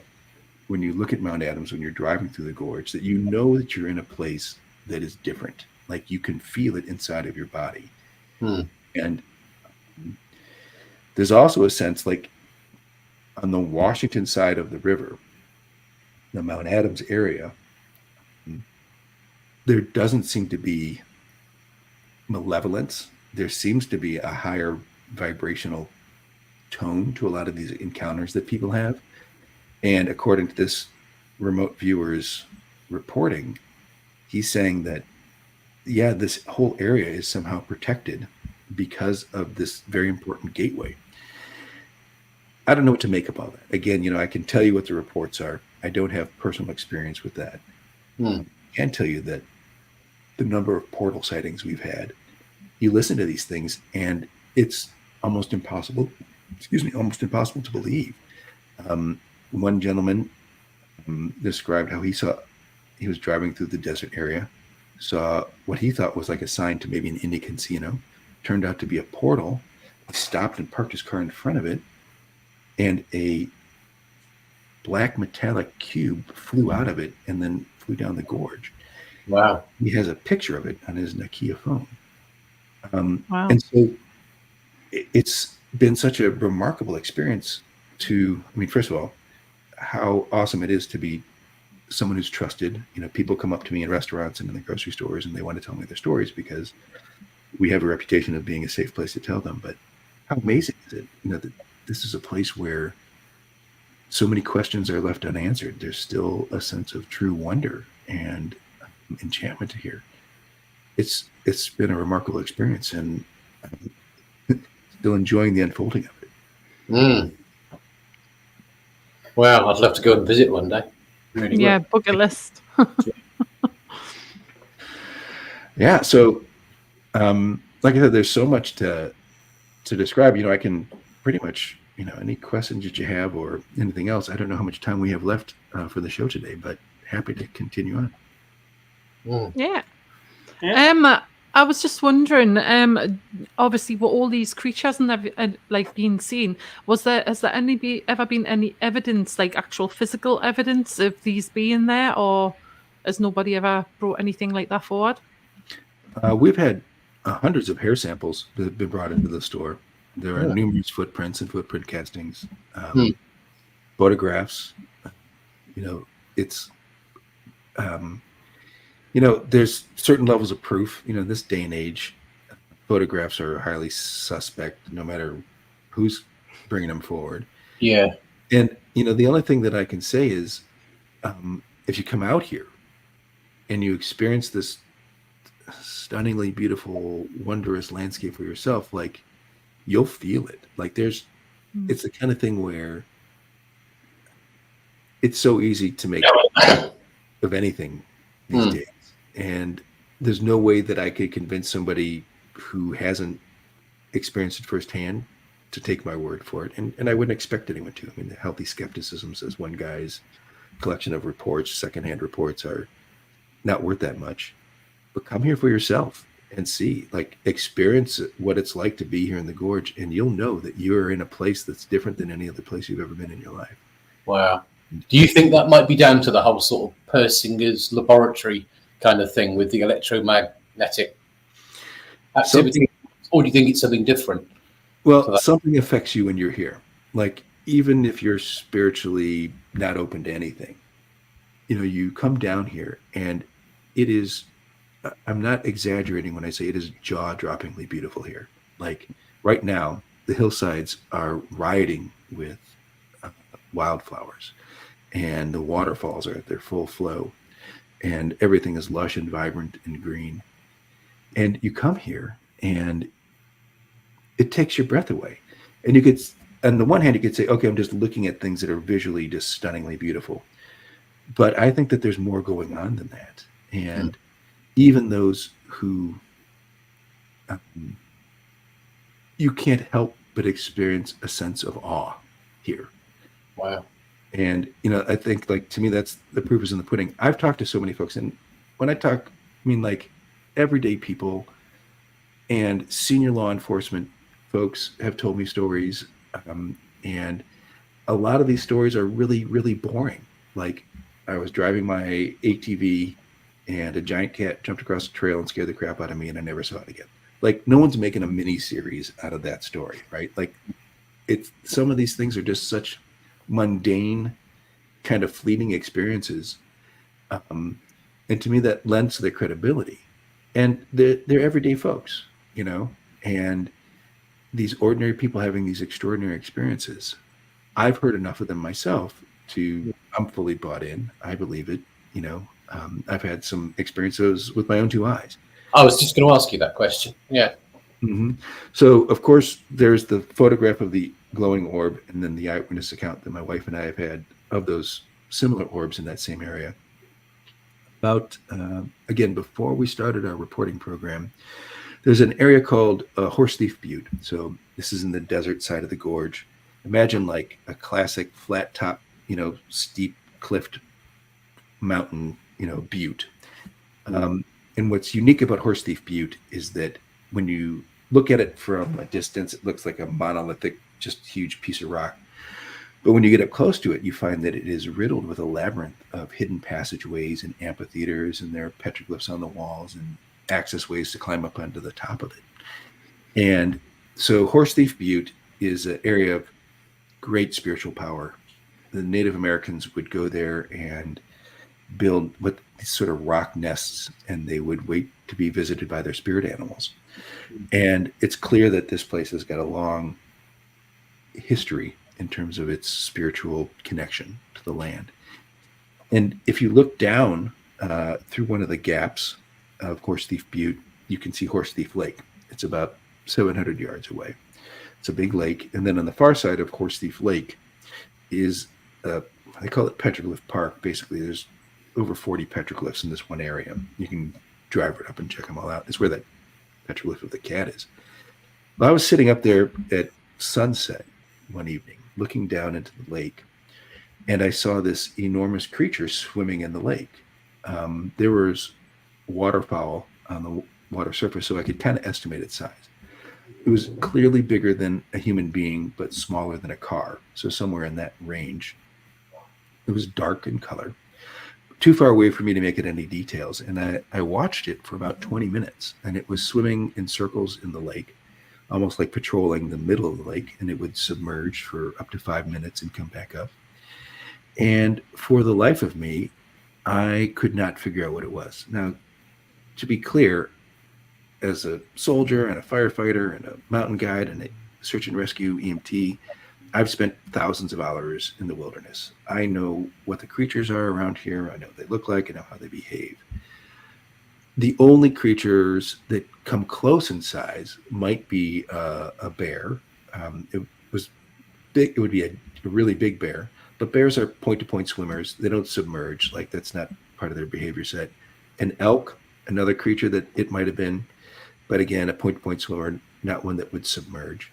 when you look at Mount Adams, when you're driving through the gorge, that you know that you're in a place that is different. Like, you can feel it inside of your body. And there's also a sense, like, on the Washington side of the river, the Mount Adams area, there doesn't seem to be malevolence. There seems to be a higher vibrational tone to a lot of these encounters that people have. And according to this remote viewer's reporting, he's saying that, yeah, this whole area is somehow protected because of this very important gateway. I don't know what to make of all that. Again, I can tell you what the reports are. I don't have personal experience with that. I can tell you that the number of portal sightings we've had, you listen to these things and it's almost impossible to believe. One gentleman described how he was driving through the desert area, saw what he thought was like a sign to maybe an Indian casino, turned out to be a portal. He stopped and parked his car in front of it, and a black metallic cube flew out of it and then flew down the gorge. Wow. He has a picture of it on his Nokia phone. Wow. And so it's been such a remarkable experience first of all, how awesome it is to be someone who's trusted. People come up to me in restaurants and in the grocery stores and they want to tell me their stories because we have a reputation of being a safe place to tell them. But how amazing is it, that this is a place where so many questions are left unanswered. There's still a sense of true wonder and enchantment here. It's been a remarkable experience, and I'm still enjoying the unfolding of it. Well, I'd love to go and visit one day. Really Yeah, would. bucket list. Yeah. So, like I said, there's so much to describe. I can pretty much, any questions that you have or anything else. I don't know how much time we have left for the show today, but happy to continue on. Yeah. I was just wondering, obviously, were all these creatures and being seen? Has there ever been any evidence, like actual physical evidence of these being there, or has nobody ever brought anything like that forward? We've had hundreds of hair samples that have been brought into the store. There are numerous footprints and footprint castings, photographs. It's there's certain levels of proof. This day and age, photographs are highly suspect, no matter who's bringing them forward. Yeah. And, the only thing that I can say is, if you come out here and you experience this stunningly beautiful, wondrous landscape for yourself, like, you'll feel it. Like, it's the kind of thing where it's so easy to make of anything these days. And there's no way that I could convince somebody who hasn't experienced it firsthand to take my word for it. And I wouldn't expect anyone to. The healthy skepticism says one guy's collection of reports, secondhand reports, are not worth that much. But come here for yourself and see, experience what it's like to be here in the gorge, and you'll know that you're in a place that's different than any other place you've ever been in your life. Wow. Do you think that might be down to the whole sort of Persinger's laboratory kind of thing with the electromagnetic activity, or do you think it's something different? Well, something affects you when you're here. Like, even if you're spiritually not open to anything, you come down here and it is, I'm not exaggerating when I say it is jaw-droppingly beautiful here. Like, right now, the hillsides are rioting with wildflowers, and the waterfalls are at their full flow, and everything is lush and vibrant and green. And you come here and it takes your breath away. And you could, on the one hand, you could say, okay, I'm just looking at things that are visually just stunningly beautiful. But I think that there's more going on than that. And even those who you can't help but experience a sense of awe here. Wow. And, I think, like, to me, that's the proof is in the pudding. I've talked to so many folks, and when I talk, I mean, like, everyday people and senior law enforcement folks have told me stories. And a lot of these stories are really, really boring. Like, I was driving my ATV and a giant cat jumped across the trail and scared the crap out of me, and I never saw it again. Like, no one's making a mini series out of that story, right? Like, some of these things are just such mundane, kind of fleeting experiences. And to me, that lends to their credibility. And they're everyday folks, and these ordinary people having these extraordinary experiences. I've heard enough of them myself I'm fully bought in. I believe it. I've had some experiences with my own two eyes. I was just going to ask you that question. Yeah. Mm-hmm. So, of course, there's the photograph of the glowing orb, and then the eyewitness account that my wife and I have had of those similar orbs in that same area. About, again, before we started our reporting program, there's an area called Horse Thief Butte. So this is in the desert side of the gorge. Imagine like a classic flat top, steep cliffed mountain, butte. And what's unique about Horse Thief Butte is that when you look at it from a distance, it looks like a monolithic, just huge piece of rock. But when you get up close to it, you find that it is riddled with a labyrinth of hidden passageways and amphitheaters, and there are petroglyphs on the walls and access ways to climb up onto the top of it. And so Horse Thief Butte is an area of great spiritual power. The Native Americans would go there and build what these sort of rock nests, and they would wait to be visited by their spirit animals. And it's clear that this place has got a long history in terms of its spiritual connection to the land. And if you look down through one of the gaps of Horse Thief Butte, you can see Horse Thief Lake. It's about 700 yards away. It's a big lake. And then on the far side of Horse Thief Lake is, they call it Petroglyph Park. Basically, there's over 40 petroglyphs in this one area. You can drive it up and check them all out. It's where that petroglyph of the cat is. Well, I was sitting up there at sunset one evening, looking down into the lake, and I saw this enormous creature swimming in the lake. There was waterfowl on the water surface, so I could kind of estimate its size. It was clearly bigger than a human being, but smaller than a car, so somewhere in that range. It was dark in color, too far away for me to make it any details, and I watched it for about 20 minutes, and it was swimming in circles in the lake, almost like patrolling the middle of the lake, and it would submerge for up to 5 minutes and come back up. And for the life of me, I could not figure out what it was. Now, to be clear, as a soldier and a firefighter and a mountain guide and a search and rescue EMT, I've spent thousands of hours in the wilderness. I know what the creatures are around here. I know what they look like. I know how they behave. The only creatures that come close in size might be a bear. It was big. It would be a really big bear. But bears are point-to-point swimmers. They don't submerge. Like, that's not part of their behavior set. An elk, another creature that it might have been, but again, a point-to-point swimmer, not one that would submerge.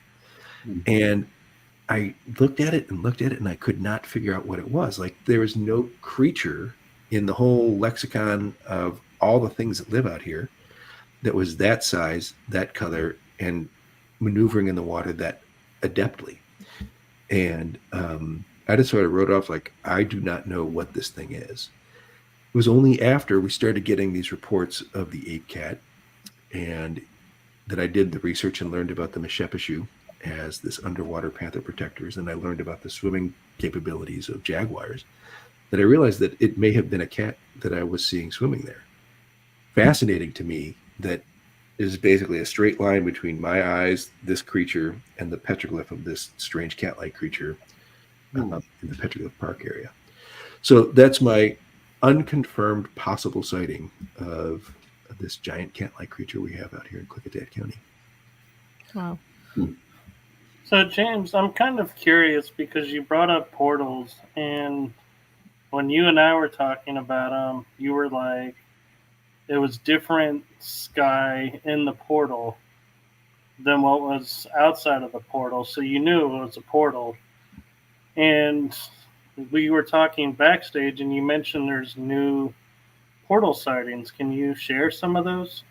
Mm-hmm. And I looked at it, and I could not figure out what it was. Like, there was no creature in the whole lexicon of all the things that live out here that was that size, that color, and maneuvering in the water that adeptly. And I just sort of wrote off like, I do not know what this thing is. It was only after we started getting these reports of the ape cat and that I did the research and learned about the Mishepashu as this underwater panther protectors, and I learned about the swimming capabilities of jaguars, that I realized that it may have been a cat that I was seeing swimming there. Fascinating to me that is basically a straight line between my eyes, this creature, and the petroglyph of this strange cat-like creature in the Petroglyph Park area. So that's my unconfirmed possible sighting of this giant cat-like creature we have out here in Klickitat County. Wow. So, James, I'm kind of curious because you brought up portals, and when you and I were talking about them, you were like, it was different sky in the portal than what was outside of the portal, so you knew it was a portal. And we were talking backstage, and you mentioned there's new portal sightings. Can you share some of those?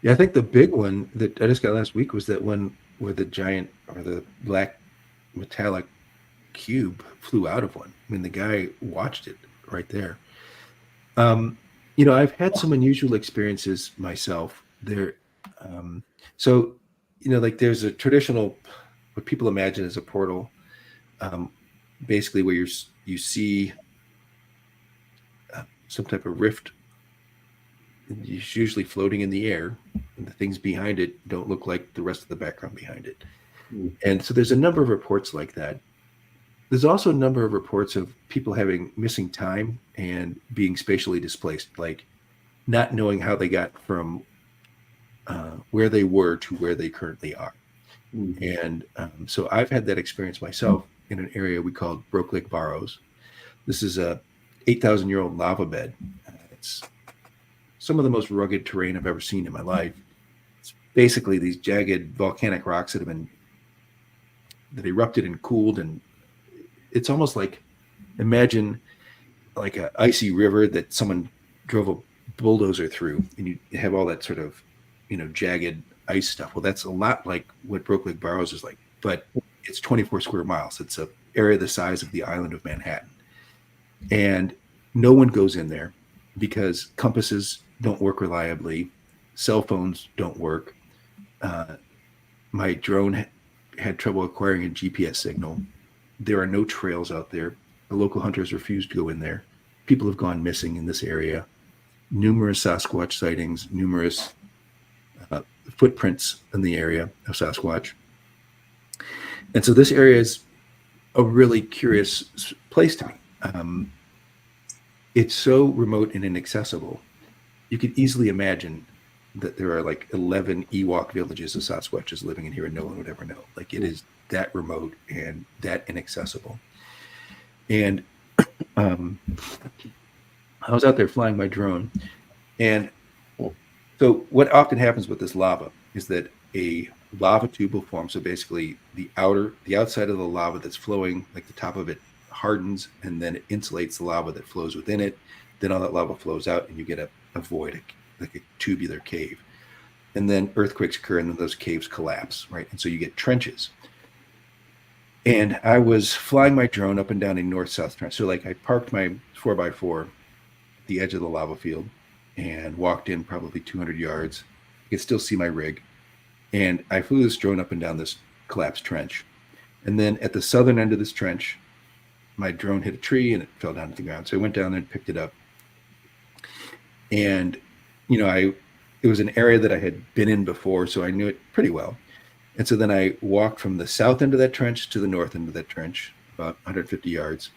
Yeah, I think the big one that I just got last week was that one where the giant or the black metallic cube flew out of one. I mean, the guy watched it right there. I've had some unusual experiences myself there. Like there's a traditional, what people imagine as a portal, basically where you see some type of rift. It's usually floating in the air, and the things behind it don't look like the rest of the background behind it. And so there's a number of reports like that. There's also a number of reports of people having missing time and being spatially displaced, like not knowing how they got from where they were to where they currently are. And so I've had that experience myself in an area we called Broke Lake Barrows. This is a 8,000-year-old lava bed. It's some of the most rugged terrain I've ever seen in my life. It's basically these jagged volcanic rocks that erupted and cooled, and it's almost like, imagine like an icy river that someone drove a bulldozer through, and you have all that sort of, jagged ice stuff. Well, that's a lot like what Broke Lake Barrows is like, but it's 24 square miles. It's an area the size of the island of Manhattan. And no one goes in there because compasses don't work reliably. Cell phones don't work. My drone had trouble acquiring a GPS signal. There are no trails out there. The local hunters refuse to go in there. People have gone missing in this area. Numerous Sasquatch sightings, numerous footprints in the area of Sasquatch. And so this area is a really curious place to me. It's so remote and inaccessible. You could easily imagine that there are like 11 Ewok villages of Sasquatches living in here and no one would ever know. Like, it is that remote and that inaccessible. And I was out there flying my drone, and so what often happens with this lava is that a lava tube will form. So basically the outside of the lava that's flowing, like the top of it hardens, and then it insulates the lava that flows within it. Then all that lava flows out and you get a void, like a tubular cave. And then earthquakes occur and then those caves collapse, right? And so you get trenches. And I was flying my drone up and down a north-south trench. So like I parked my 4x4 at the edge of the lava field and walked in probably 200 yards. I could still see my rig. And I flew this drone up and down this collapsed trench. And then at the southern end of this trench, my drone hit a tree and it fell down to the ground. So I went down there and picked it up. And, it was an area that I had been in before, so I knew it pretty well. And so then I walked from the south end of that trench to the north end of that trench, about 150 yards.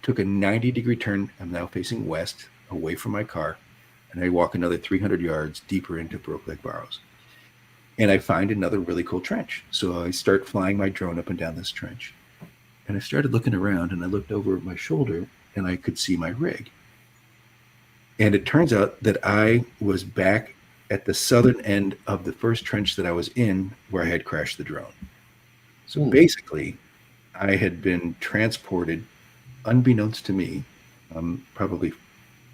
Took a 90-degree turn. I'm now facing west, away from my car. And I walk another 300 yards deeper into Broke Lake Barrows. And I find another really cool trench. So I start flying my drone up and down this trench. And I started looking around, and I looked over my shoulder, and I could see my rig. And it turns out that I was back at the southern end of the first trench that I was in, where I had crashed the drone. So basically, I had been transported, unbeknownst to me, probably a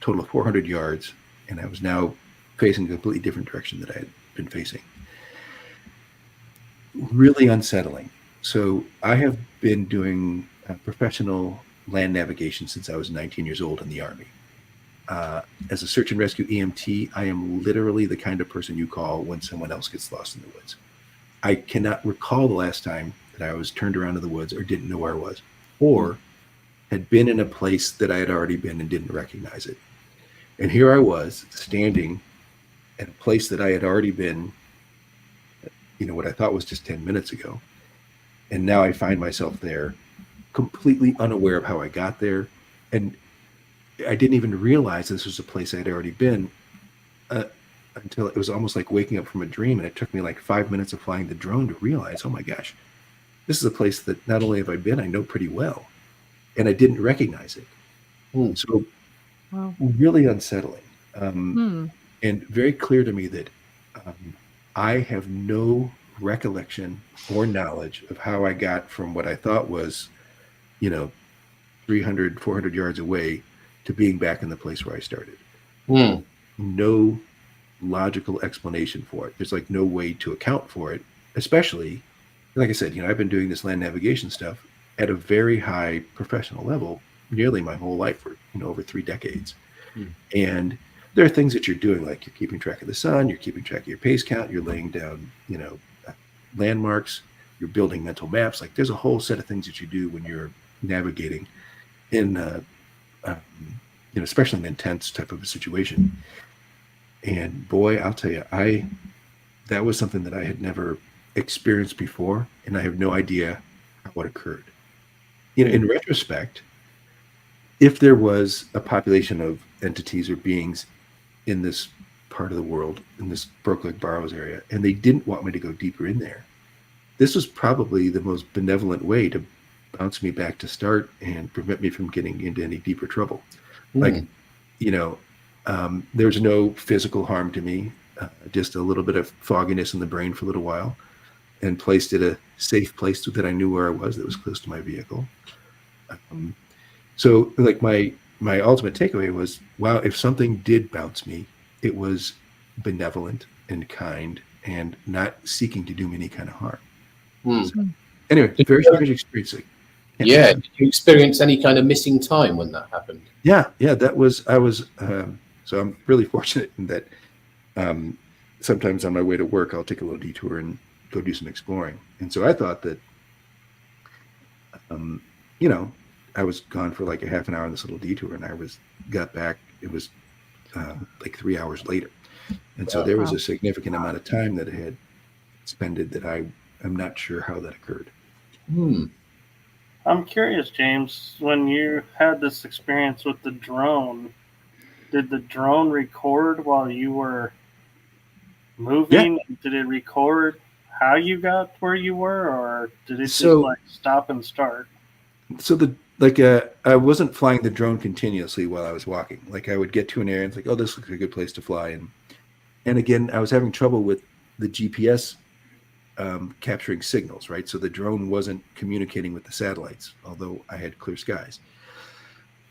total of 400 yards, and I was now facing a completely different direction that I had been facing. Really unsettling. So I have been doing professional land navigation since I was 19 years old in the Army. As a search and rescue EMT, I am literally the kind of person you call when someone else gets lost in the woods. I cannot recall the last time that I was turned around in the woods or didn't know where I was, or had been in a place that I had already been and didn't recognize it. And here I was standing at a place that I had already been, what I thought was just 10 minutes ago. And now I find myself there, completely unaware of how I got there. And I didn't even realize this was a place I'd already been until it was almost like waking up from a dream. And it took me like 5 minutes of flying the drone to realize, oh my gosh, this is a place that not only have I been, I know pretty well. And I didn't recognize it. So really unsettling. And very clear to me that I have no recollection or knowledge of how I got from what I thought was, 300, 400 yards away to being back in the place where I started. No logical explanation for it. There's like no way to account for it, especially, like I said, I've been doing this land navigation stuff at a very high professional level nearly my whole life for, over 3 decades. And there are things that you're doing, like you're keeping track of the sun, you're keeping track of your pace count, you're laying down, landmarks, you're building mental maps. Like there's a whole set of things that you do when you're navigating in, especially an intense type of a situation. And boy, I'll tell you, that was something that I had never experienced before, and I have no idea what occurred. In retrospect, if there was a population of entities or beings in this part of the world, in this Broke Lake Barrows area, and they didn't want me to go deeper in there, this was probably the most benevolent way to bounce me back to start and prevent me from getting into any deeper trouble. Like, there's no physical harm to me, just a little bit of fogginess in the brain for a little while, and placed at a safe place that I knew where I was, that was close to my vehicle. So like my ultimate takeaway was, wow, if something did bounce me, it was benevolent and kind and not seeking to do me any kind of harm. So, anyway, very strange experience. Yeah. Did you experience any kind of missing time when that happened? Yeah. So I'm really fortunate in that sometimes on my way to work, I'll take a little detour and go do some exploring. And so I thought that, I was gone for like a half an hour on this little detour, and I got back. It was like 3 hours later. And so there was a significant amount of time that I had expended that I'm not sure how that occurred. I'm curious, James, when you had this experience with the drone, did the drone record while you were moving? Yeah. Did it record how you got where you were, or did it just like stop and start? So I wasn't flying the drone continuously while I was walking. Like I would get to an area and it's like, oh, this looks like a good place to fly. And again, I was having trouble with the GPS capturing signals, right? So the drone wasn't communicating with the satellites, although I had clear skies.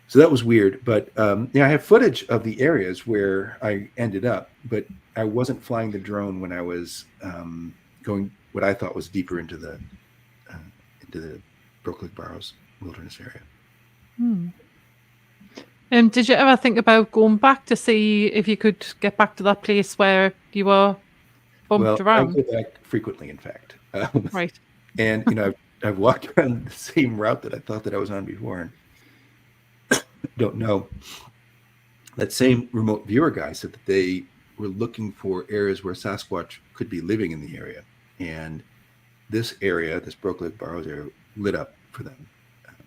So that was weird. But I have footage of the areas where I ended up, but I wasn't flying the drone when I was going what I thought was deeper into the Broke Lake Barrows wilderness area. Did you ever think about going back to see if you could get back to that place where you were bumped around? I go back frequently, in fact. Right. And I've walked around the same route that I thought that I was on before, and don't know. That same remote viewer guy said that they were looking for areas where Sasquatch could be living in the area, and this area, this Broke Lake Barrows area, lit up for them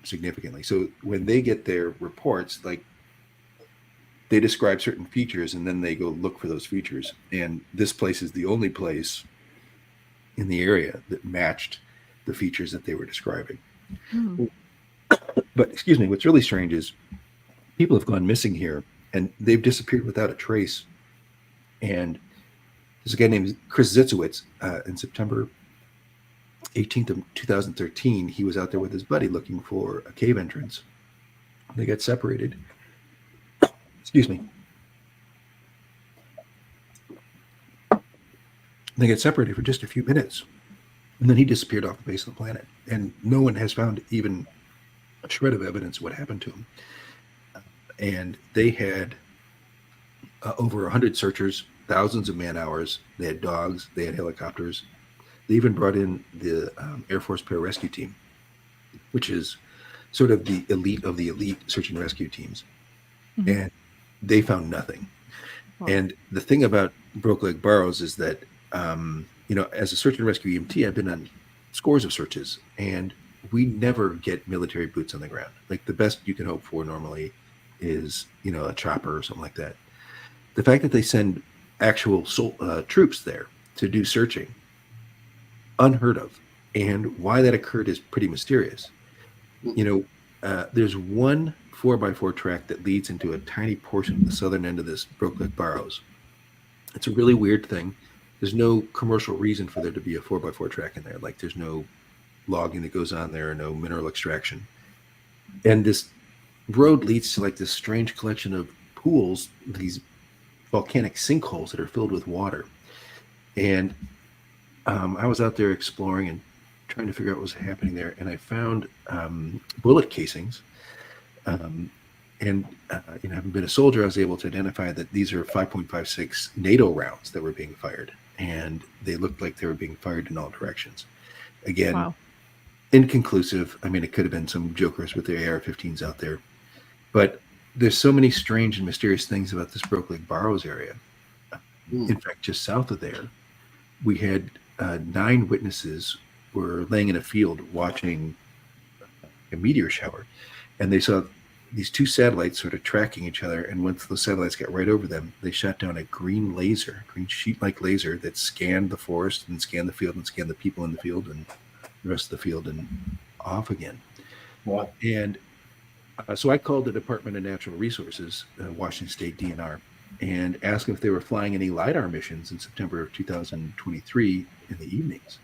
significantly. So when they get their reports, like they describe certain features and then they go look for those features. And this place is the only place in the area that matched the features that they were describing. But excuse me, what's really strange is people have gone missing here and they've disappeared without a trace. And there's a guy named Chris Zitzowitz in September 18th of 2013, he was out there with his buddy looking for a cave entrance. They got separated. Excuse me. They got separated for just a few minutes. And then he disappeared off the face of the planet. And no one has found even shred of evidence of what happened to him. And they had over 100 searchers, thousands of man hours. They had dogs, they had helicopters. They even brought in the Air Force Pararescue Team, which is sort of the elite of the elite search and rescue teams. Mm-hmm. And they found nothing. Wow. And the thing about Broke Leg Burrows is that, as a search and rescue EMT, I've been on scores of searches, and we never get military boots on the ground. Like, the best you can hope for normally is, a chopper or something like that. The fact that they send actual troops there to do searching, unheard of. And why that occurred is pretty mysterious. There's one 4x4 track that leads into a tiny portion of the southern end of this Broke Leg Burrows. It's a really weird thing. There's no commercial reason for there to be a 4x4 track in there. Like, there's no logging that goes on there, no mineral extraction. And this road leads to like this strange collection of pools, these volcanic sinkholes that are filled with water. And I was out there exploring and trying to figure out what was happening there. And I found bullet casings. Having been a soldier, I was able to identify that these are 5.56 NATO rounds that were being fired. And they looked like they were being fired in all directions. Again, wow. Inconclusive. I mean, it could have been some jokers with their AR-15s out there. But there's so many strange and mysterious things about this Broke Leg Burrows area. In fact, just south of there, we had 9 witnesses were laying in a field watching a meteor shower. And they saw these 2 satellites sort of tracking each other. And once those satellites got right over them, they shot down a green sheet-like laser that scanned the forest and scanned the field and scanned the people in the field and the rest of the field and off again. Wow. And so I called the Department of Natural Resources, Washington State DNR, and asked them if they were flying any LiDAR missions in September of 2023 in the evenings.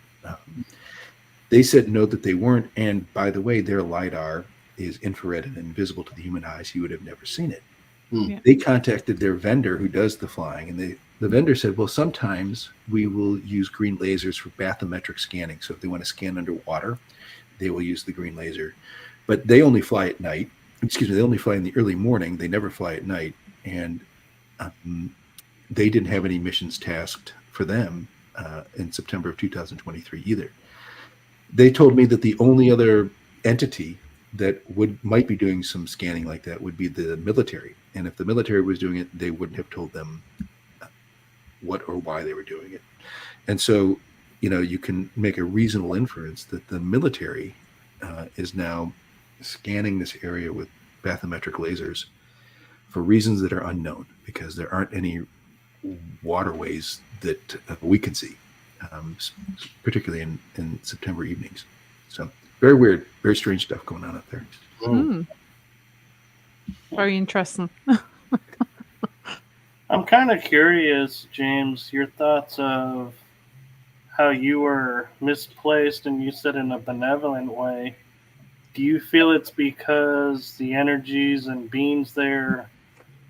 They said no, that they weren't. And by the way, their LiDAR is infrared and invisible to the human eyes. You would have never seen it. Yeah. They contacted their vendor who does the flying, and the vendor said, well, sometimes we will use green lasers for bathymetric scanning. So if they want to scan underwater, they will use the green laser. But they only fly at night. They only fly in the early morning. They never fly at night. And they didn't have any missions tasked for them in September of 2023 either. They told me that the only other entity that might be doing some scanning like that would be the military. And if the military was doing it, they wouldn't have told them what or why they were doing it. And so, you can make a reasonable inference that the military is now scanning this area with bathymetric lasers for reasons that are unknown, because there aren't any waterways that we can see, particularly in September evenings. So very weird, very strange stuff going on out there. Very interesting. I'm kind of curious, James, your thoughts of how you were misplaced, and you said in a benevolent way. Do you feel it's because the energies and beings there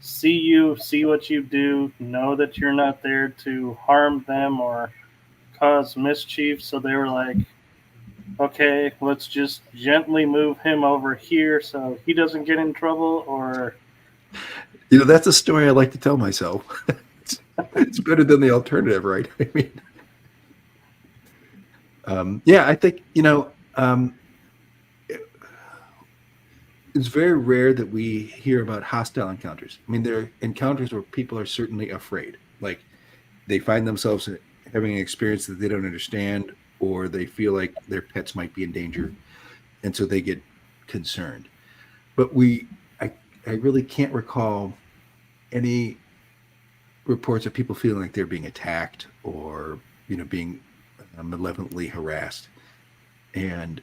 see you, see what you do, know that you're not there to harm them or cause mischief, so they were like, okay, let's just gently move him over here so he doesn't get in trouble? Or that's a story I like to tell myself. It's better than the alternative, right? I mean, I think it's very rare that we hear about hostile encounters. I mean, there are encounters where people are certainly afraid, like they find themselves having an experience that they don't understand, or they feel like their pets might be in danger, and so they get concerned. But I really can't recall any reports of people feeling like they're being attacked or being malevolently harassed. And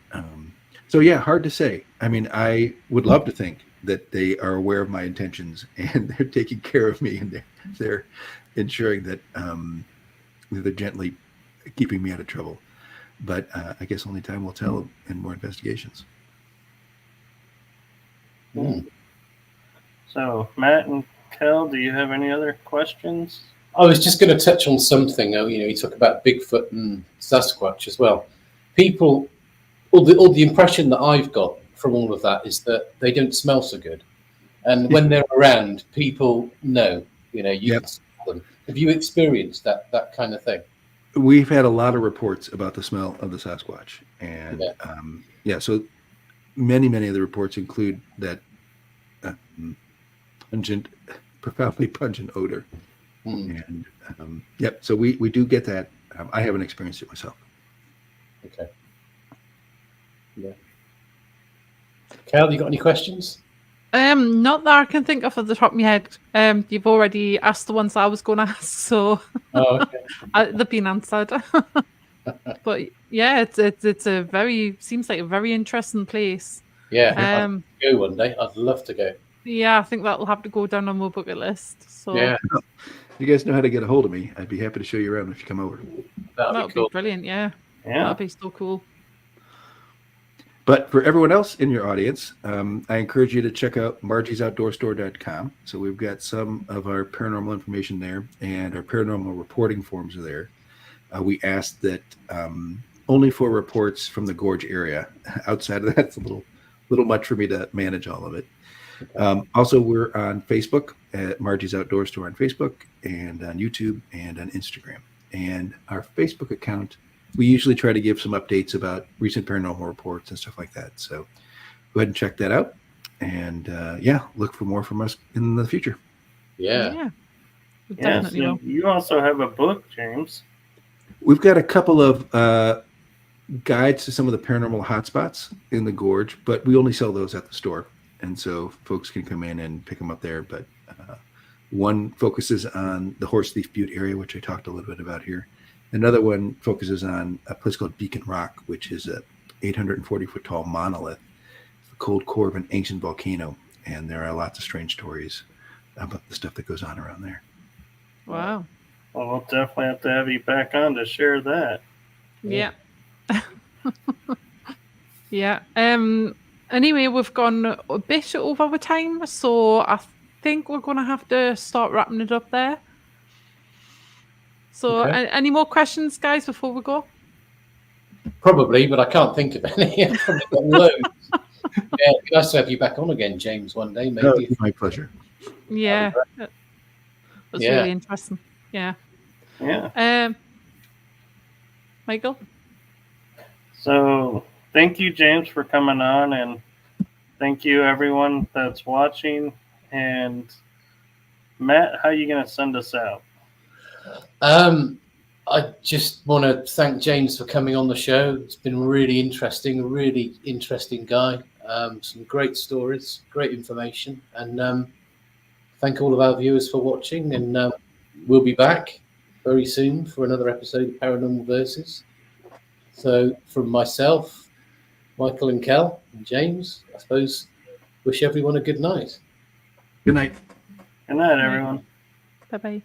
so hard to say. I mean, I would love to think that they are aware of my intentions and they're taking care of me, and they're ensuring that they're gently keeping me out of trouble. But I guess only time will tell in more investigations. So, Matt and Kell, do you have any other questions? I was just going to touch on something. You talk about Bigfoot and Sasquatch as well. People, or the impression that I've got from all of that is that they don't smell so good. And when they're around, people know, you can smell them. Have you experienced that kind of thing? We've had a lot of reports about the smell of the Sasquatch. And so many of the reports include that profoundly pungent odor. And so we do get that. I haven't experienced it myself. Okay. Yeah. Cal, you got any questions? Not that I can think of at the top of my head. You've already asked the ones I was going to ask, so they've been answered. But yeah, it's a seems like a very interesting place. Yeah, go one day. I'd love to go. Yeah, I think that'll have to go down on my bucket list. So yeah, you guys know how to get a hold of me. I'd be happy to show you around if you come over. That'd be brilliant. Yeah, that'd be so cool. But for everyone else in your audience, I encourage you to check out margiesoutdoorstore.com. So we've got some of our paranormal information there, and our paranormal reporting forms are there. We asked that only for reports from the gorge area. Outside of that, it's a little much for me to manage all of it. Also, we're on Facebook at Margie's Outdoor Store on Facebook, and on YouTube, and on Instagram. And our Facebook account, we usually try to give some updates about recent paranormal reports and stuff like that. So go ahead and check that out. And look for more from us in the future. Yeah. Definitely. Yes, you also have a book, James. We've got a couple of guides to some of the paranormal hotspots in the gorge, but we only sell those at the store. And so folks can come in and pick them up there. But one focuses on the Horse Thief Butte area, which I talked a little bit about here. Another one focuses on a place called Beacon Rock, which is a 840-foot tall monolith, the cold core of an ancient volcano. And there are lots of strange stories about the stuff that goes on around there. Wow. Well, we'll definitely have to have you back on to share that. Yeah. Yeah. Anyway, we've gone a bit over the time, so I think we're going to have to start wrapping it up there. So, any more questions, guys, before we go? Probably, but I can't think of any. I've probably got loads. It'd be nice to have you back on again, James, one day. Maybe. No, it's my pleasure. Yeah. That's really interesting. Yeah. Yeah. Michael? So, thank you, James, for coming on, and thank you, everyone that's watching. And Matt, how are you going to send us out? I just want to thank James for coming on the show. It's been really interesting, a really interesting guy. Some great stories, great information, and thank all of our viewers for watching. And we'll be back very soon for another episode of Paranormal Versus. So from myself, Michael and Kell, and James, I suppose, wish everyone a good night. Good night. Good night, everyone. Bye-bye.